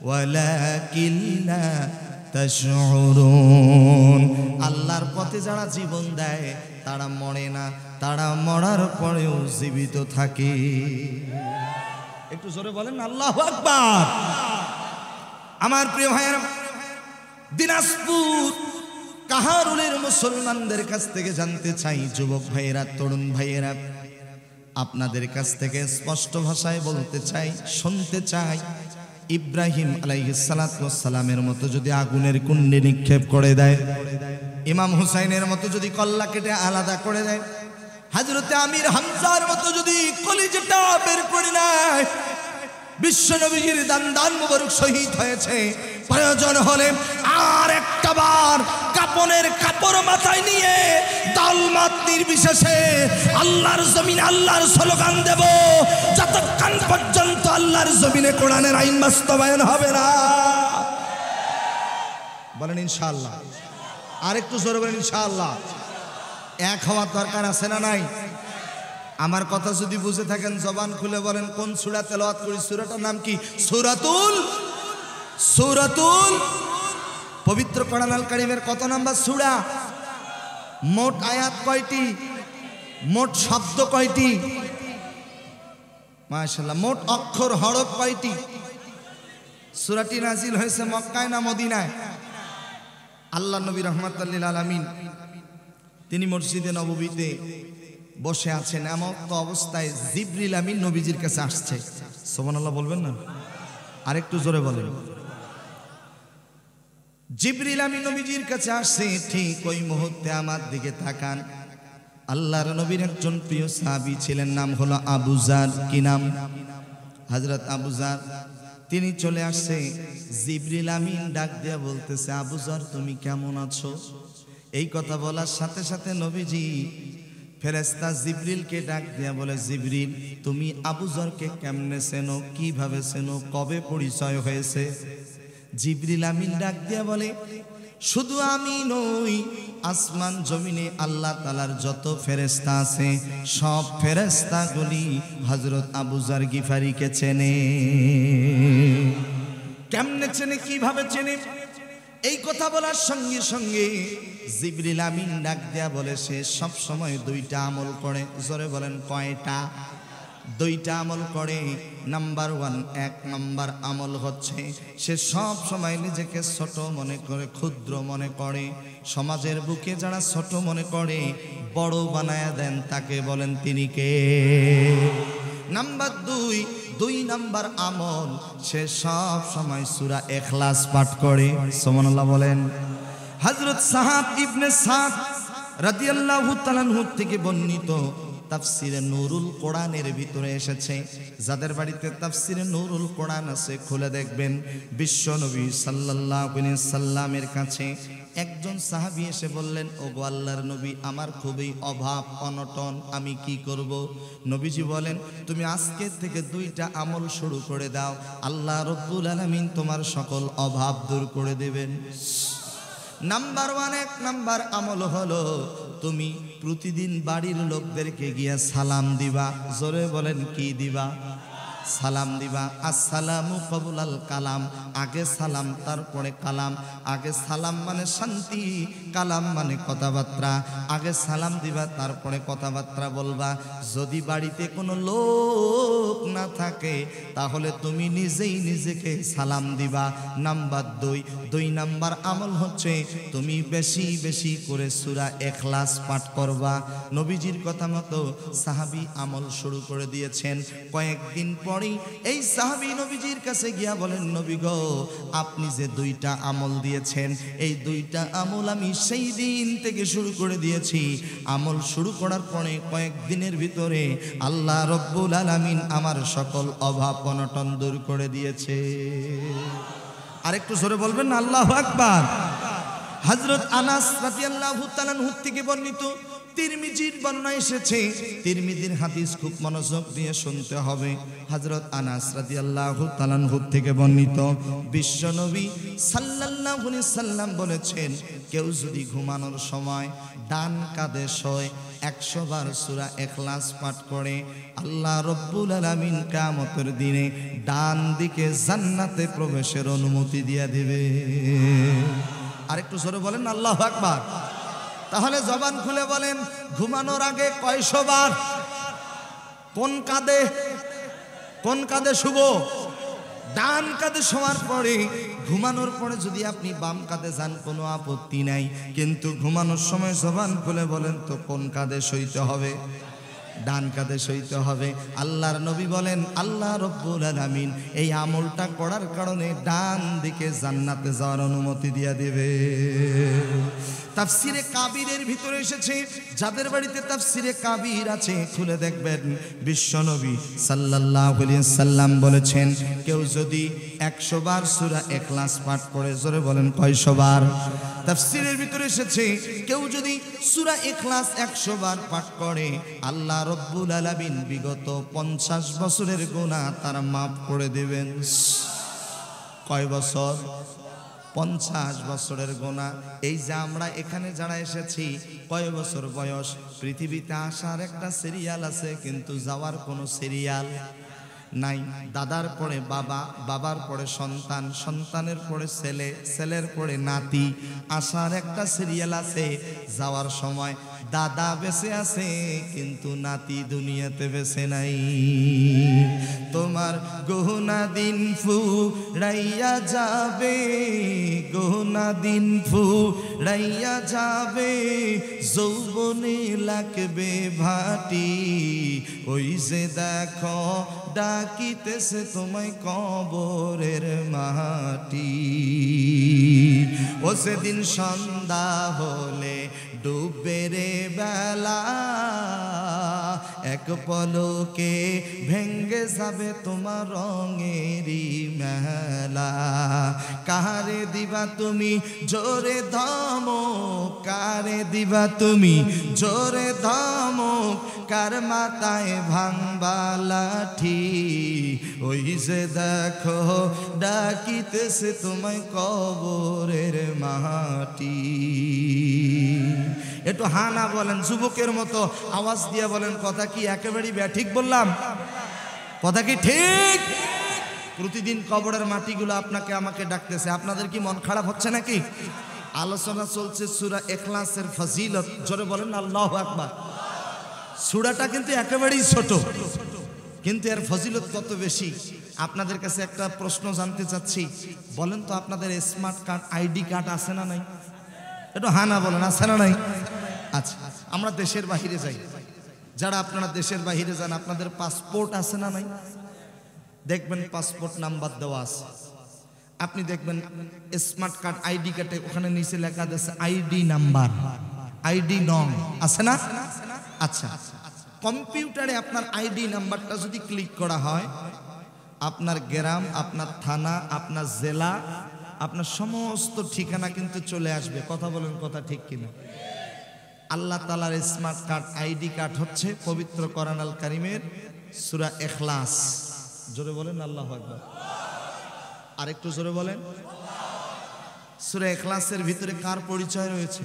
A: ওয়ালাকিন লা তাশউরুন। আল্লাহর পথে যারা জীবন দেয় তারা মরে না, তারা মরার পরেও জীবিত থাকে। একটু জোরে বলেন আল্লাহু আকবার। আমার প্রিয় ভাইয়েরা, দিনাজপুর কাহারুলের মুসলমানদের কাছ থেকে জানতে চাই, যুবক ভাইয়েরা, তরুণ ভাইয়েরা, আপনাদের কাছ থেকে স্পষ্ট ভাষায় বলতে চাই, শুনতে চাই, ইব্রাহিম আলাইহিস সালাতু ওয়াস সালামের মতো যদি আগুনের কুণ্ডে নিক্ষেপ করে দেয়, ইমাম হুসাইনের মতো যদি কল্লা কেটে আলাদা করে দেয়, হযরতে আমির হামজার মতো যদি কলিজাটা বের করে নেয়, বিশ্ব নবীর দান মুবারক শহীদ হয়েছে, প্রয়োজন হলে আর একটা বার কাপনের কাপড় মাথায় নিয়ে দলমত নির্বিশেষে আল্লাহর জমিনে আল্লাহর স্লোগান দেব, যতক্ষণ পর্যন্ত আল্লাহর জমিনে কোরআনের আইন বাস্তবায়ন হবে না। বলেন ইনশাআল্লাহ। আর একটু জোরে বলেন ইনশাআল্লাহ। এক হওয়ার দরকার আছে না নাই? আমার কথা যদি বুঝে থাকেন জবান খুলে বলেন কোন সূরা তেলাওয়াত করি? সূরাটার নাম কি? সূরাতুল পবিত্র কোরআন আল কারীমের কত নাম্বার সূরা? মোট আয়াত কয়টি? মোট শব্দ কয়টি? মাশাআল্লাহ। মোট অক্ষর হরফ কয়টি? সূরাটি নাজিল হয়েছে মক্কায় না মদিনায়? আল্লাহ নবী রাহমাতুল লিল আলামিন তিনি মসজিদে নববীতে বসে আছেন, এমন তো অবস্থায় জিবরিল আমিন নবীজির কাছে আসছে। সুবহানাল্লাহ বলবেন না? আরেকটু জোরে বলেন। জিবরিল আমিন নবীজির কাছে আসছে, ঠিক ওই মুহূর্তে আমার দিকে তাকান। আল্লাহর নবীর একজন প্রিয় সাহাবী ছিলেন, নাম হলো আবু যার। কি নাম? হযরত আবু যার। তিনি চলে আসছে। জিবরিল আমিন ডাক দিয়া বলতেছে, আবু যার তুমি কেমন আছো? এই কথা বলার সাথে সাথে নবীজি ফেরেশতা জিবরিলকে ডাক দিয়া বলে, জিবরিল তুমি আবু যারকে কেমনে চেনো, কিভাবে চেনো, কবে পরিচয় হয়েছে? জিবরিল আমিন ডাক দিয়া বলে, শুধু আমি নই, আসমান জমিনে আল্লাহ তাআলার যত ফেরেশতা আছে সব ফেরেশতাগুলি হযরত আবু যার গিফারিকে চেনে। কেমনে চেনে, কিভাবে চেনে? এই কথা বলার সঙ্গে সঙ্গে জিবরিল আমিন ডাক দেয়া বলে, সে সব সময় দুইটা আমল করে। জোরে বলেন কয়টা? দুইটা আমল করে। নাম্বার 1, 1 নাম্বার আমল হচ্ছে সে সব সময় নিজেকে ছোট মনে করে, ক্ষুদ্র মনে করে। সমাজের বুকে যারা ছোট মনে করে বড় বানায়া দেন, তাকে বলেন তিনি কে? নাম্বার 2 নাম্বার আমল সে সব সময় সূরা ইখলাস পাঠ করে। সুবহানাল্লাহ বলেন। হযরত সাহাব ইবনে সাদ রাদিয়াল্লাহু তাআলা আনহু থেকে বর্ণিত তাফসিরে নূরুল কোরআনের ভিতরে এসেছে। যাদের বাড়িতে তাফসিরে নূরুল কোরআন আছে খুলে দেখবেন, বিশ্ব নবী সাল্লাল্লাহু আলাইহি সাল্লামের কাছে একজন সাহাবী এসে বললেন, ওগো আল্লাহর নবী, আমার খুবই অভাব অনটন, আমি কি করব? নবীজি বলেন, তুমি আজকে থেকে দুইটা আমল শুরু করে দাও, আল্লাহ রাব্বুল আলামিন তোমার সকল অভাব দূর করে দেবেন। নাম্বার 1, 1 নাম্বার আমল হলো তুমি প্রতিদিন বাড়ির লোকদেরকে গিয়ে সালাম দিবা। জোরে বলেন কি দিবা? সালাম দিবা। আসসালামু কবুলাল কালাম, আগে সালাম তারপরে কালাম। আগে সালাম মানে শান্তি, কালাম মানে কথাবার্তা। আগে সালাম দিবা তারপরে কথাবার্তা বলবা। যদি বাড়িতে কোনো লোক না থাকে তাহলে তুমি নিজেই নিজেকে সালাম দিবা। নাম্বার 2 নাম্বার আমল হচ্ছে তুমি বেশি বেশি করে সূরা ইখলাস পাঠ করবা। নবীজির কথা মতো সাহাবী আমল শুরু করে দিয়েছেন। কয়েকদিন পরেই এই সাহাবী নবীজির কাছে গিয়া বলেন, নবী গো, আপনি যে দুইটা আমল দিয়েছেন, এই দুইটা আমল আমি সেই দিন থেকে শুরু করে দিয়েছি। আমল শুরু করার পরে কয়েকদিনের ভিতরে আল্লাহ রাব্বুল আলামিন আমার সকল অভাব অনটন দূর করে দিয়েছে। আরেকটু জোরে বলবেন না আল্লাহু আকবার। হযরত আনাস রাদিয়াল্লাহু তাআলা আনহু থেকে বর্ণিত, তিরমিজির বর্ণনা এসেছে। তিরমিজির হাদিস খুব মনোযোগ দিয়ে শুনতে হবে। হযরত আনাস রাদিয়াল্লাহু তাআলা আনহু থেকে বর্ণিত, বিশ্বনবী সাল্লাল্লাহু আলাইহি সাল্লাম বলেছেন, কেউ যদি ঘুমানোর সময় ডান কাঁধে শোয় 100 বার সূরা ইখলাস পাঠ করে, আল্লাহ রাব্বুল আলামিন কিয়ামতের দিনে ডান দিকে জান্নাতে প্রবেশের অনুমতি দিয়ে দেবে। আরেকটু জোরে বলেন আল্লাহু আকবার। তাহলে জবান খুলে বলেন, ঘুমানোর আগে কয়শো বার? কোন কাঁধে? কোন কাঁধে শুভ? ডান কাঁধে শোয়ার পরে। ঘুমানোর পরে যদি আপনি বাম কাঁধে যান কোনো আপত্তি নাই, কিন্তু ঘুমানোর সময় জবান খুলে বলেন তো কোন কাঁধে শুইতে হবে? ডান কাঁধে শুইতে হবে। আল্লাহর নবী বলেন, আল্লাহ রাব্বুল আলামিন এই আমলটা করার কারণে ডান দিকে জান্নাতে যাওয়ার অনুমতি দিয়ে দিবে। তাফসিরে কাবিরের ভিতরে এসেছে, যাদের বাড়িতে তাফসিরে কাবির আছে খুলে দেখবেন, বিশ্বনবী সাল্লাল্লাহু আলাইহি সাল্লাম বলেছেন, কেউ যদি 100 বার সূরা ইখলাস পাঠ করে, জোরে বলেন কয়শো বার? তাফসিরের ভিতরে এসেছে, কেউ যদি সূরা ইখলাস 100 বার পাঠ করে, আল্লাহ রাব্বুল আলামিন বিগত 50 বছরের গুনাহ তার মাফ করে দেবেন। কয় বছর? 50 বছরের গোনা। এই যে আমরা এখানে যারা এসেছি, কয় বছর বয়স? পৃথিবীতে আসার একটা সিরিয়াল আছে, কিন্তু যাওয়ার কোনো সিরিয়াল নাই। দাদার পরে বাবা, বাবার পরে সন্তান, সন্তানের পরে ছেলে, ছেলের পরে নাতি। আসার একটা সিরিয়াল আছে, যাওয়ার সময় দাদা বেঁচে আছে কিন্তু নাতি দুনিয়াতে বেঁচে নাই। তোমার গহনা দিন ফুরাইয়া যাবে, গহনা দিন ফুরাইয়া যাবে, যৌবনে লাগবে ভাটি। ওই যে দেখো ডাকিতেছে তোমায় কবরের মাটি। ও সেদিন সন্ধ্যা হলে ডুববে রে বেলা, এক পলকে ভেঙ্গে যাবে তোমার রঙেরই মেলা। কারে দিবা তুমি জোরে ধমক, কারে দিবা তুমি জোরে ধমক, কার মাথায় ভাঙবা লাঠি। ওই যে দেখো ডাকিতেছে তোমায় কবরের মাটি। একটু হা না বলেন, যুবকের মতো আওয়াজ দিয়ে বলেন, কথা কি একেবারেই ঠিক বললাম? কথা কি ঠিক? প্রতিদিন কবরের মাটিগুলো আপনাকে আমাকে ডাকতেছে। আপনাদের কি মন খারাপ হচ্ছে নাকি? আলোচনা চলছে সূরা ইখলাসের ফজিলত। জোরে বলেন আল্লাহু আকবার। সূরাটা কিন্তু একেবারেই ছোট, কিন্তু এর ফজিলত কত বেশি। আপনাদের কাছে একটা প্রশ্ন জানতে চাচ্ছি, বলেন তো আপনাদের স্মার্ট কার্ড, আইডি কার্ড আছে না নাই? একটু হা না বলেন, আছে না নাই? আচ্ছা, আমরা দেশের বাহিরে যাই, যারা আপনারা দেশের বাহিরে যান, আপনাদের পাসপোর্ট আছে না নাই? দেখবেন পাসপোর্ট নাম্বার দেওয়া আছে। আপনি দেখবেন স্মার্ট কার্ড, আইডি কার্ডে ওখানে নিচে লেখা আছে আইডি নাম্বার, আইডি নং, আছে না? আচ্ছা, কম্পিউটারে আপনার আইডি নাম্বারটা যদি ক্লিক করা হয়, আপনার গ্রাম, আপনার থানা, আপনার জেলা, আপনার সমস্ত ঠিকানা কিন্তু চলে আসবে। কথা বলেন, কথা ঠিক কিনা? আল্লাহ তাআলার স্মার্ট কার্ড, আইডি কার্ড হচ্ছে পবিত্র কোরআন আল কারীমের সূরা ইখলাস। জোরে বলেন আল্লাহু আকবার। আরেকটু জোরে বলেন। সূরা ইখলাসের ভিতরে কার পরিচয় রয়েছে?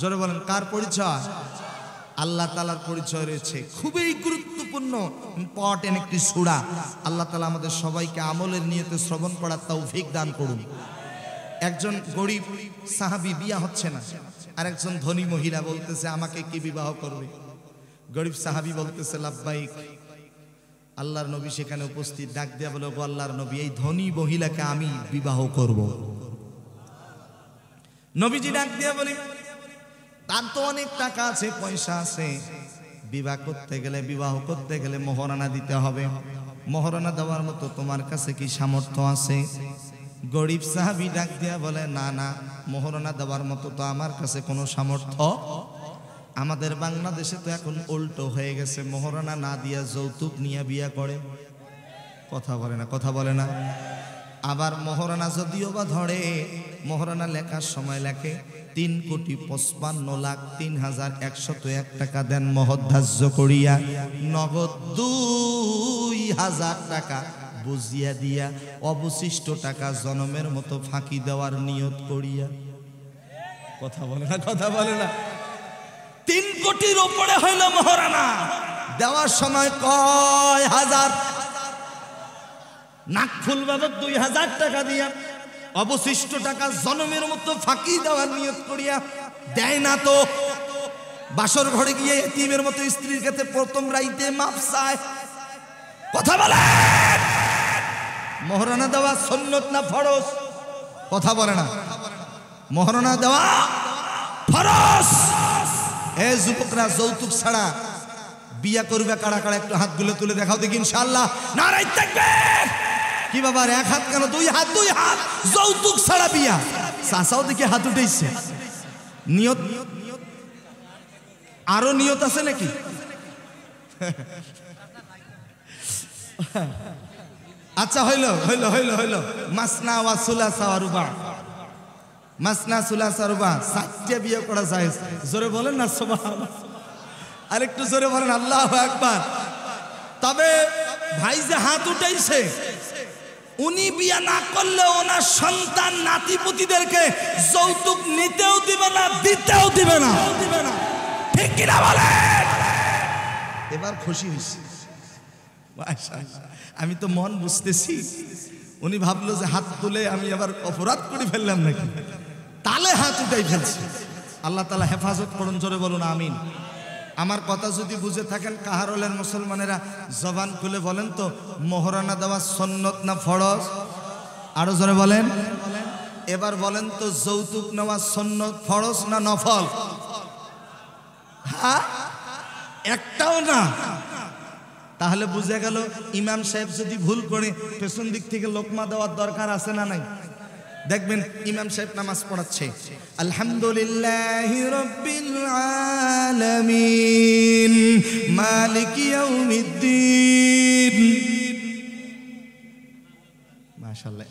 A: জোরে বলেন, কার পরিচয়? আল্লাহ তাআলার পরিচয় রয়েছে। খুবই গুরুত্বপূর্ণ ইম্পর্টেন্ট একটি সূরা। আল্লাহ তাআলা আমাদের সবাইকে আমলের নিয়তে শ্রবণ করার তৌফিক দান করুন। একজন গরিব সাহাবী বিয়া হচ্ছে না, আর একজন ধনী মহিলা বলতেছে আমাকে কি বিবাহ করবে? গরিব সাহাবী বলতেছে লাব্বাইক। আল্লাহর নবী সেখানে উপস্থিত, ডাক দিয়া বলে, গো আল্লাহর নবী, এই ধনী মহিলাকে আমি বিবাহ করব। নবীজি ডাক দিয়া বলে, তার তো অনেক টাকা আছে, পয়সা আছে, বিবাহ করতে গেলে মোহরানা দিতে হবে। মোহরানা দেওয়ার মতো তোমার কাছে কি সামর্থ্য আছে? গরিব সাহাবী ডাক দিয়া বলে, না না, মোহরানা দেওয়ার মতো তো আমার কাছে কোনো সামর্থ্য। আমাদের বাংলাদেশে তো এখন উল্টো হয়ে গেছে, মোহরানা না দিয়া যৌতুক নিয়ে বিয়ে করে। কথা বলে না, কথা বলে না। আবার মোহরানা যদিও বা ধরে, মোহরানা লেখার সময় লেখে 3,55,03,101 টাকা দেন মহদ্ধার্য করিয়া, নগদ 2,000 টাকা বুঝিয়া দিয়া অবশিষ্ট টাকা জনমের মতো ফাঁকি দেওয়ার নিয়ত করিয়া। কথা বলে না, কথা বলে না। 3 কোটির উপরে হইল মোহরানা, দেওয়ার সময় কয় হাজার? নাকফুল বাবদ 2,000 টাকা দিয়া অবশিষ্ট টাকা জনমের মতো ফাঁকি দেওয়ার নিয়ত করিয়া দেয় না তো। বাসর ঘরে গিয়ে এতিমের মতো স্ত্রীর কাছে প্রথম রাইতে মাপ চায়। কথা বলে। মোহরানা দেওয়া সুন্নত না ফরজ? কথা বলে না। মোহরানা দেওয়া ফরজ। এই যুবকরা, যৌতুক ছাড়া বিয়া করবে কারা কারা? একটু হাতগুলো তুলে দেখাও দেখি ইনশাআল্লাহ। নারায়ে তাকবীর। কি বাবা, এক হাত কেন? 2 হাত, 2 হাত। যৌতুক ছাড়া বিয়া। চাচাও দেখি হাত উঠেছে। নিয়ত আরো নিয়ত আছে নাকি? আচ্ছা, হইল হইল হইল হইল। মাসনা ওয়া সুলাসা ওয়া রুবা, মাসনা সুলাসা রুবা, 4টা বিয়ে করা যায়। জোরে বলেন না সুবহানাল্লাহ। আরেকটু জোরে বলেন আল্লাহু আকবার। তবে ভাই যে হাত উঠাইছে, উনি বিয়ে না করলে ওনার সন্তান নাতিপুতিদেরকে যৌতুক নিতেও দিবে না, দিতেও দিবে না। ঠিক কিনা বলেন? এবার খুশি হয়েছি। আমি তো মন বুঝতেছি, উনি ভাবলো যে হাত তুলে আমি আবার অপরাধ করে ফেললাম নাকি, তালে হাত উঠাই ফেলছি। আল্লাহ তাআলা হেফাজত করুন, জোরে বলুন আমিন। আমার কথা যদি বুঝে থাকেন কাহারলের মুসলমানেরা জবান খুলে বলেন তো, মোহরানা দেওয়া সুন্নত না ফরজ? আরো জোরে বলেন। এবার বলেন তো, যৌতুক নেওয়া সুন্নত ফরজ না নফল? হ্যাঁ, একটাও না। তাহলে বুঝে গেল ইমাম সাহেব যদি ভুল করে পেছন দিক থেকে লোকমা দেওয়ার দরকার আছে না নাই? দেখবেন ইমাম সাহেব নামাজ পড়াচ্ছে, আলহামদুলিল্লাহি রাব্বিল আলামিন মালিকি ইয়াউমিদ্দিন। মাশাআল্লাহ,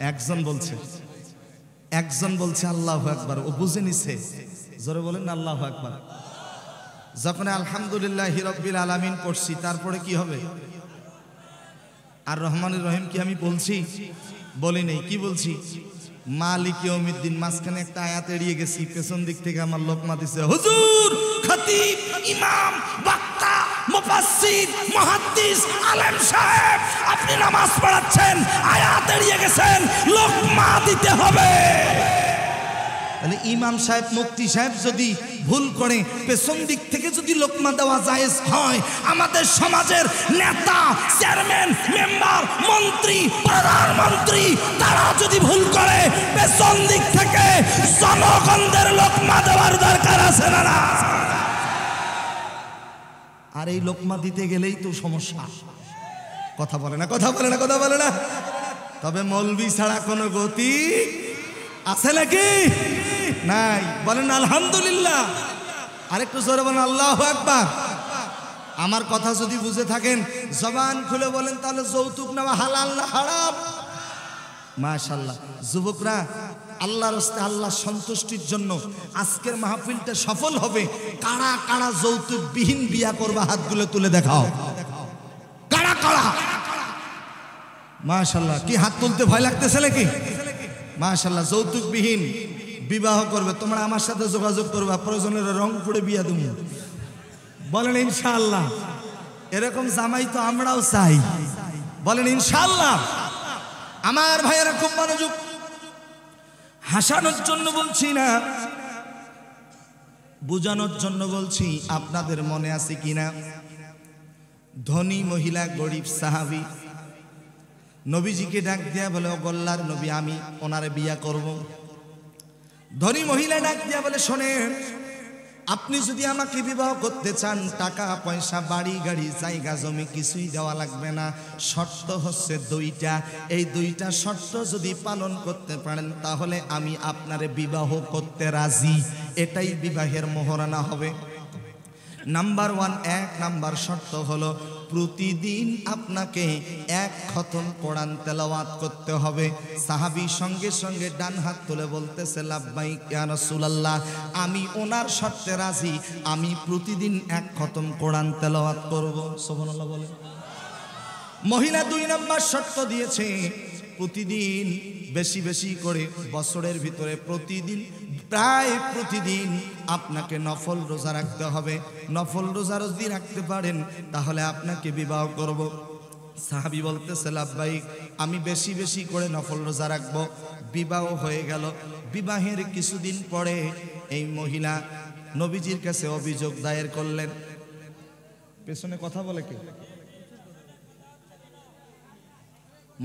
A: একজন বলছে আল্লাহু আকবার, ও বুঝে নিছে। জোরে বলেন না আল্লাহু আকবার। যখন আলহামদুলিল্লাহি রাব্বিল আলামিন পড়ছি, তারপরে কি হবে? আর রহমানুর রহিম কি আমি বলছি? বলি নেই। কি বলছি? মালিক ইয়াউমিদ্দিন। মাঝখানে একটা আয়াত এড়িয়ে গেছি, পেছন দিক থেকে আমার লোকমা দিছে, হুজুর, খতিব, ইমাম, বক্তা, মুফাসসির, মুহাদ্দিস, আলেম সাহেব, আপনি নামাজ পড়াচ্ছেন, আয়াত এড়িয়ে গেছেন, লোকমা দিতে হবে। তাহলে ইমাম সাহেব, মুফতি সাহেব যদি ভুল করে পেছন দিক থেকে যদি লোকমা দেওয়া জায়েজ হয়, আমাদের সমাজের নেতা, চেয়ারম্যান, মেম্বার, মন্ত্রী, প্রধানমন্ত্রী তারা যদি ভুল করে পেছন দিক থেকে জনগণদের লোকমা দেওয়ার দরকার আছে না? আর এই লোকমা দিতে গেলেই তো সমস্যা। কথা বলে না। তবে মৌলবি ছাড়া কোনো গতি আছে নাকি? নাই। বলেন আলহামদুলিল্লাহ। আরেকটু জোরে বলেন আল্লাহু আকবার। আমার কথা যদি বুঝে থাকেন জবান খুলে বলেন, তাহলে যৌতুক নেওয়া হালাল না হারাম? মাশাআল্লাহ। যুবকরা, আল্লাহর রাস্তায় আল্লাহ সন্তুষ্টির জন্য আজকের মাহফিলটা সফল হবে। কারা কারা যৌতুক বিহীন বিয়া করবা, হাতগুলো তুলে দেখাও। কারা কারা? মাশাআল্লাহ। কি হাত তুলতে ভয় লাগতেছে নাকি? মাশাআল্লাহ। যৌতুক বিহীন বিবাহ করবে, তোমরা আমার সাথে যোগাযোগ করবা, প্রয়োজনের রংপুরে বিয়া দেব। বলেন ইনশাআল্লাহ। এরকম জামাই তো আমরাও চাই। বলেন ইনশাআল্লাহ। আমার ভাইয়েরা খুব মনোযোগ, হাসানোর জন্য বলছি না, বুঝানোর জন্য বলছি। আপনাদের মনে আছে কিনা, ধনী মহিলা, গরিব সাহাবী নবীজিকে ডাক দিয়া বলে, ও গল্লার নবী, আমি ওনারে বিয়া করব। ধনী মহিলা ডাক দিয়া বলে, শোনেন, আপনি যদি আমাকে বিবাহ করতে চান, টাকা পয়সা, বাড়ি গাড়ি, জায়গা জমি কিছুই দেওয়া লাগবে না। শর্ত হচ্ছে দুইটা। এই দুইটা শর্ত যদি পালন করতে পারেন, তাহলে আমি আপনারে বিবাহ করতে রাজি। এটাই বিবাহের মোহরানা হবে। নাম্বার 1, 1 নাম্বার শর্ত হলো প্রতিদিন আপনাকে 1 খতম কোরআন তেলাওয়াত করতে হবে। সাহাবী সঙ্গে সঙ্গে ডান হাত তুলে বলতেছে, লাব্বাইক ইয়া রাসূলুল্লাহ, আমি ওনার শর্তে রাজি, আমি প্রতিদিন 1 খতম কোরআন তেলাওয়াত করব। সুবহানাল্লাহ বলেন। মহিলা 2 নাম্বার শর্ত দিয়েছে, প্রতিদিন বেশি বেশি করে বছরের ভিতরে প্রতিদিন, প্রায় প্রতিদিন আপনাকে নফল রোজা রাখতে হবে। নফল রোজা যদি রাখতে পারেন, তাহলে আপনাকে বিবাহ করব। সাহাবী বলতেছে, লাব্বাইক, আমি বেশি বেশি করে নফল রোজা রাখবো। বিবাহ হয়ে গেল। বিবাহের কিছুদিন পরে এই মহিলা নবীজির কাছে অভিযোগ দায়ের করলেন। পেছনে কথা বলে কে?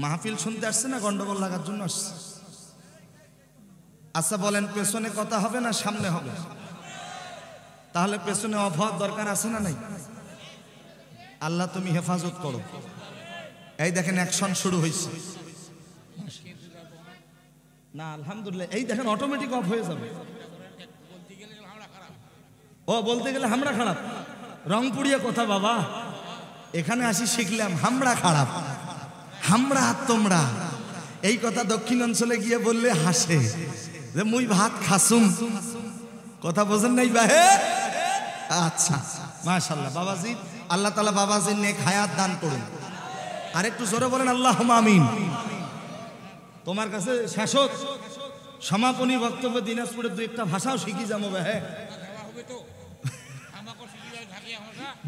A: মাহফিল শুনতে আসছে না গন্ডগোল লাগার জন্য আসছে? আচ্ছা বলেন, পেছনে কথা হবে না সামনে হবে? তাহলে পেছনে অফ হওয়ার দরকার আছে না নাই? আল্লাহ তুমি হেফাজত করো। এই দেখেন অ্যাকশন শুরু হয়েছে না, আলহামদুলিল্লাহ। এই দেখেন অটোমেটিক অফ হয়ে যাবে। ও বলতে গেলে হামরা খারাপ, রংপুরিয়া কথা বাবা, এখানে আসি শিখলাম হামরা খারাপ, হামরা তোমরা। এই কথা দক্ষিণ অঞ্চলে গিয়ে বললে হাসে যে মুই ভাত খাসুম। কথা বোঝেন নাই বাহে? আচ্ছা, মাশাআল্লাহ। বাবাজি, আল্লাহ তাআলা বাবাজির নেক হায়াত দান করুন। আর একটু জোরে বলেন আল্লাহুম্মা আমিন। তোমার কাছে শাসক সমাপনী বক্তব্য দিনাজপুরের দুই একটা ভাষাও শিখি যাবো। হ্যাঁ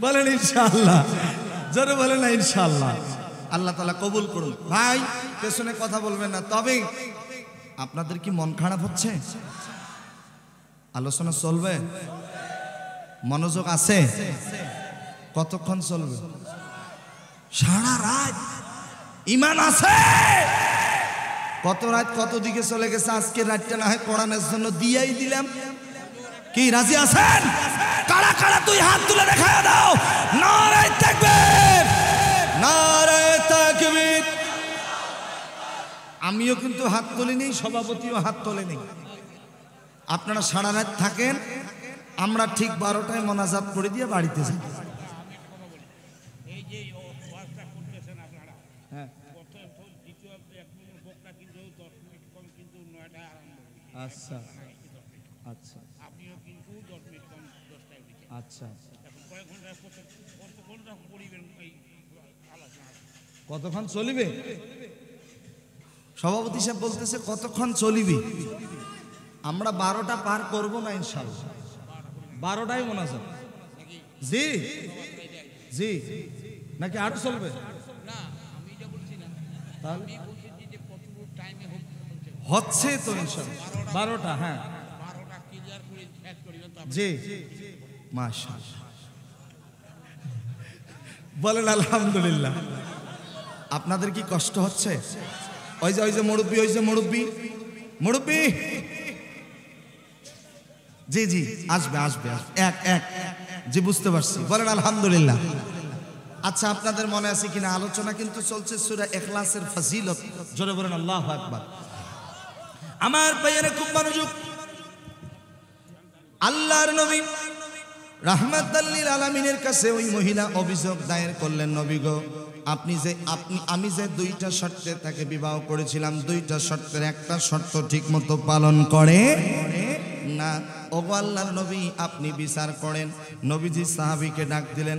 A: বলেন ইনশাআল্লাহ, জোরে বলেন না ইনশাআল্লাহ। আল্লাহ তাআলা কবুল করুন। ভাই পেছনে কথা বলবেন না। তবে আপনাদের কি মন খারাপ হচ্ছে? আলোচনা চলবে, মনোযোগ আছে? কতক্ষণ চলবে? সারা রাত। ইমান আছে? কত রাত কত দিকে চলে গেছে। আজকে রাতটা না হয় কোরআনের জন্য দিয়েই দিলাম। কি রাজি আছেন? কারা কারা তুই হাত তুলে দেখায় দাও। নারে তাকবীর, নারে তাকবীর। আমিও কিন্তু হাত তুলিনি, সভাপতিও হাত তোলেনি। আপনারা সারা রাত থাকেন, আমরা ঠিক 12টায় মোনাজাত করে দিয়ে বাড়িতে যাই। আচ্ছা আচ্ছা আচ্ছা, কতক্ষণ চলিবে? সভাপতি সাহেব বলতেছে কতক্ষণ চলিবে। আমরা 12টা পার করবো না ইনশাআল্লাহ। 12টায় মোনাজাত। জি জি, নাকি আরো চলবে? হচ্ছে তো ইনশাআল্লাহ 12টা। হ্যাঁ জি, মাশাআল্লাহ, বলেন আলহামদুলিল্লাহ। আপনাদের কি কষ্ট হচ্ছে? ওই যে মুরব্বি, ওই যে মুরব্বি, মুরব্বি জি জি আসবে আসবে এক এক, জি বুঝতে পারছি, বলেন আলহামদুলিল্লাহ। আচ্ছা আপনাদের মনে আছে কিনা আলোচনা কিন্তু চলছে সূরা ইখলাসের ফজিলত। জোরে বলেন আল্লাহু আকবার। আমার ভাইয়েরা খুব মনোযোগ। আল্লাহর নবী রাহমাতাল লিল আলামিনের কাছে ওই মহিলা অভিযোগ দায়ের করলেন, নবী গো আমি যে 2টা শর্তে তাকে বিবাহ করেছিলাম, 2টা শর্তের একটা শর্ত ঠিক মতো পালন করে না। ওগো আল্লাহর নবী আপনি বিচার করেন। নবীজি সাহাবীকে ডাক দিলেন।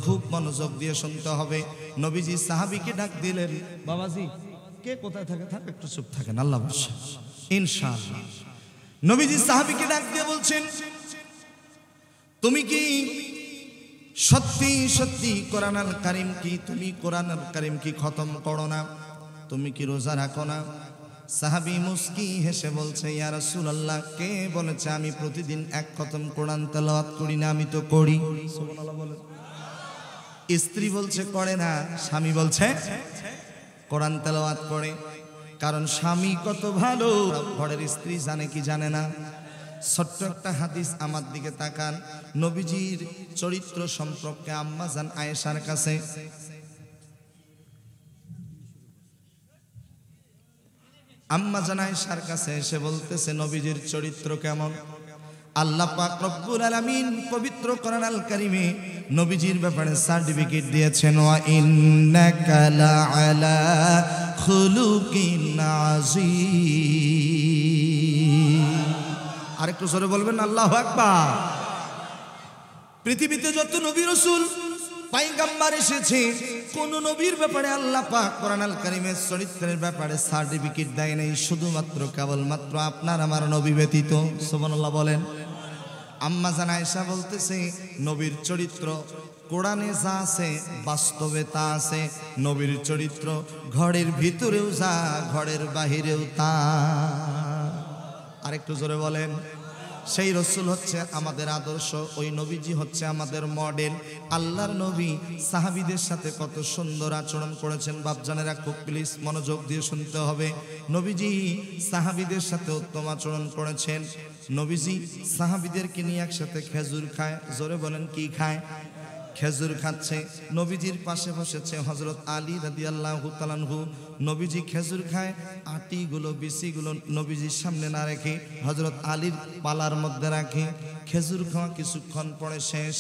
A: খুব মনোযোগ দিয়ে শুনতে হবে। নবীজি সাহাবীকে ডাক দিলেন। বাবাজি কে কোথায় থাকে থাক, একটু চুপ থাকেন, আল্লাহ ভরসা ইনশাআল্লাহ। নবীজি সাহাবীকে ডাক দিয়ে বলছেন, তুমি কি সত্যি সত্যি কোরআনুল কারীম কি তুমি কোরআনুল কারীম কি খতম করো না? তুমি কি রোজা রাখো না? সাহাবী মুস্কি হেসে বলছে, ইয়া রাসূলুল্লাহ কে বলেছে আমি প্রতিদিন এক খতম কোরআন তেলাওয়াত করি না? আমি তো করি। সুবহানাল্লাহ বলেন। স্ত্রী বলছে করে না, স্বামী বলছে কোরআন তেলাওয়াত করে। কারণ স্বামী কত ভালো ঘরের স্ত্রী জানে কি জানে না? ছোট্ট একটা হাদিস আমার দিকে তাকান। নবীজির চরিত্র সম্পর্কে আম্মা জান আয়েশার কাছে এসে বলতেছে নবীজির চরিত্র কেমন। আল্লাহ পাক রব্বুল আলামিন পবিত্র কোরআনুল কারীমে নবীজির ব্যাপারে সার্টিফিকেট দিয়েছেন, ওয়া ইন্নাকা লাআলা খুলুকিন আযীম। আরেকটু জোরে বলবেন আল্লাহু আকবার। পৃথিবীতে যত নবী রাসূল পয়গম্বর এসেছে, কোন নবীর ব্যাপারে আল্লাহ পাক কোরআনুল কারীমের চরিত্রের ব্যাপারে সার্টিফিকেট দেয় নাই, শুধুমাত্র কেবলমাত্র আপনার আমার নবী ব্যতীত। সুবহানাল্লাহ বলেন। আম্মা জান আয়েশা বলতেছে নবীর চরিত্র কোরআনে যা আছে বাস্তবে তা আছে। নবীর চরিত্র ঘরের ভিতরেও যা, ঘরের বাহিরেও তা। আরেকটু জোরে বলেন। সেই রসুল হচ্ছে আমাদের আদর্শ, ওই নবীজি হচ্ছে আমাদের মডেল। আল্লাহর নবী সাহাবীদের সাথে কত সুন্দর আচরণ করেছেন বাপজানেরা, খুব প্লিজ মনোযোগ দিয়ে শুনতে হবে। নবীজি সাহাবীদের সাথে উত্তম আচরণ করেছেন। নবীজি সাহাবীদেরকে নিয়ে একসাথে খেজুর খায়। জোরে বলেন কি খায়? খেজুর খাচ্ছে। নবীজির পাশে বসেছে হযরত আলী রাদিয়াল্লাহু তাআলা আনহু। নবীজি খেজুর খায়, আটিগুলো বিচিগুলো নবীজির সামনে না রেখে হযরত আলীর পালার মধ্যে রাখে। খেজুর খাওয়া কিছুক্ষণ পরে শেষ।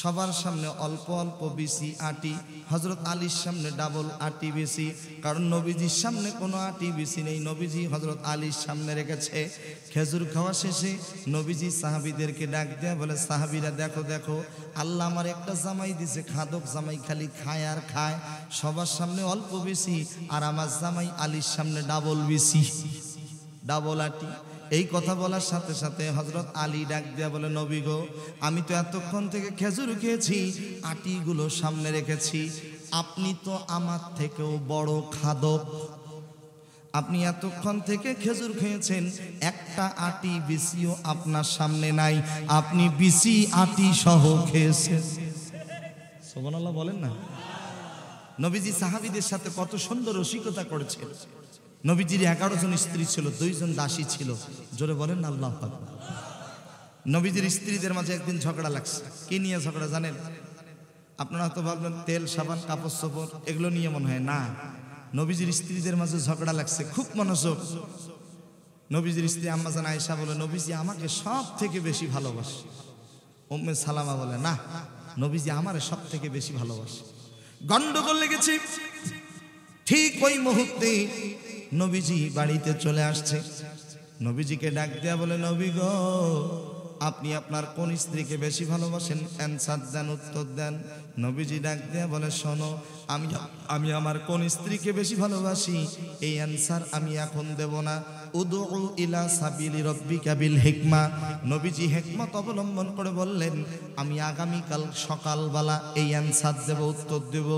A: সবার সামনে অল্প অল্প বেশি আটি, হযরত আলীর সামনে ডাবল আটি বেশি, কারণ নবীজির সামনে কোনো আটি বেশি নেই, নবীজি হযরত আলীর সামনে রেখেছে। খেজুর খাওয়া শেষে নবীজি সাহাবীদেরকে ডাক দেয়া বলে, সাহাবীরা দেখো দেখো, আল্লাহ আমার একটা জামাই দিছে, খাদক জামাই, খালি খায় আর খায়, সবার সামনে অল্প বেশি, আর আমার জামাই আলীর সামনে ডাবল বেশি, ডাবল আটি। এই কথা বলার সাথে সাথে হযরত আলী ডাক দেয়া বলে, নবী গো, আমি তো এতক্ষণ থেকে খেজুর খেয়েছি, আটিগুলো সামনে রেখেছি, আপনি তো আমার থেকেও বড় খাদক, আপনি এতক্ষণ থেকে খেজুর খেয়েছেন, একটা আটি বেশিও আপনার সামনে নাই, আপনি বেশি আটি সহ খেয়েছেন। সুবহানাল্লাহ বলেন না। নবীজি সাহাবীদের সাথে কত সুন্দর রসিকতা করেছেন। নবীজির 11 জন স্ত্রী ছিল, 2 জন দাসী ছিল। জোরে বলেন না আল্লাহু আকবার। নবীজির স্ত্রীদের মাঝে একদিন ঝগড়া লাগছে। কি নিয়ে ঝগড়া জানেন? আপনারা তো ভাবলেন তেল সাবান কাপড় চোপড় এগুলো নিয়ে মনে হয়, না, নবীজির স্ত্রীদের মাঝে ঝগড়া লাগছে। খুব মনোযোগ। নবীজির স্ত্রী আম্মা জান আয়েশা বলে, নবীজি আমাকে সব থেকে বেশি ভালোবাসে। উম্মে সালামা বলে, না, নবীজি আমারে সব থেকে বেশি ভালোবাসে। গন্ডগোল লেগেছে। ঠিক ওই মুহূর্তে নবীজি বাড়িতে চলে আসছে। নবীজিকে ডাক দেয়া বলে, নবী গো, আপনি আপনার কোন স্ত্রীকে বেশি ভালোবাসেন? অ্যানসার দেন, উত্তর দেন। নবীজি ডাক দেয়া বলে, শোনো, আমি আমার কোন স্ত্রীকে বেশি ভালোবাসি এই অ্যানসার আমি এখন দেব না। উদউ ইলা সাবিলি রাব্বিকা বিল হিকমা। নবীজি হিকমত অবলম্বন করে বললেন, আমি আগামীকাল সকালবেলা এই অ্যানসার দেব, উত্তর দেব।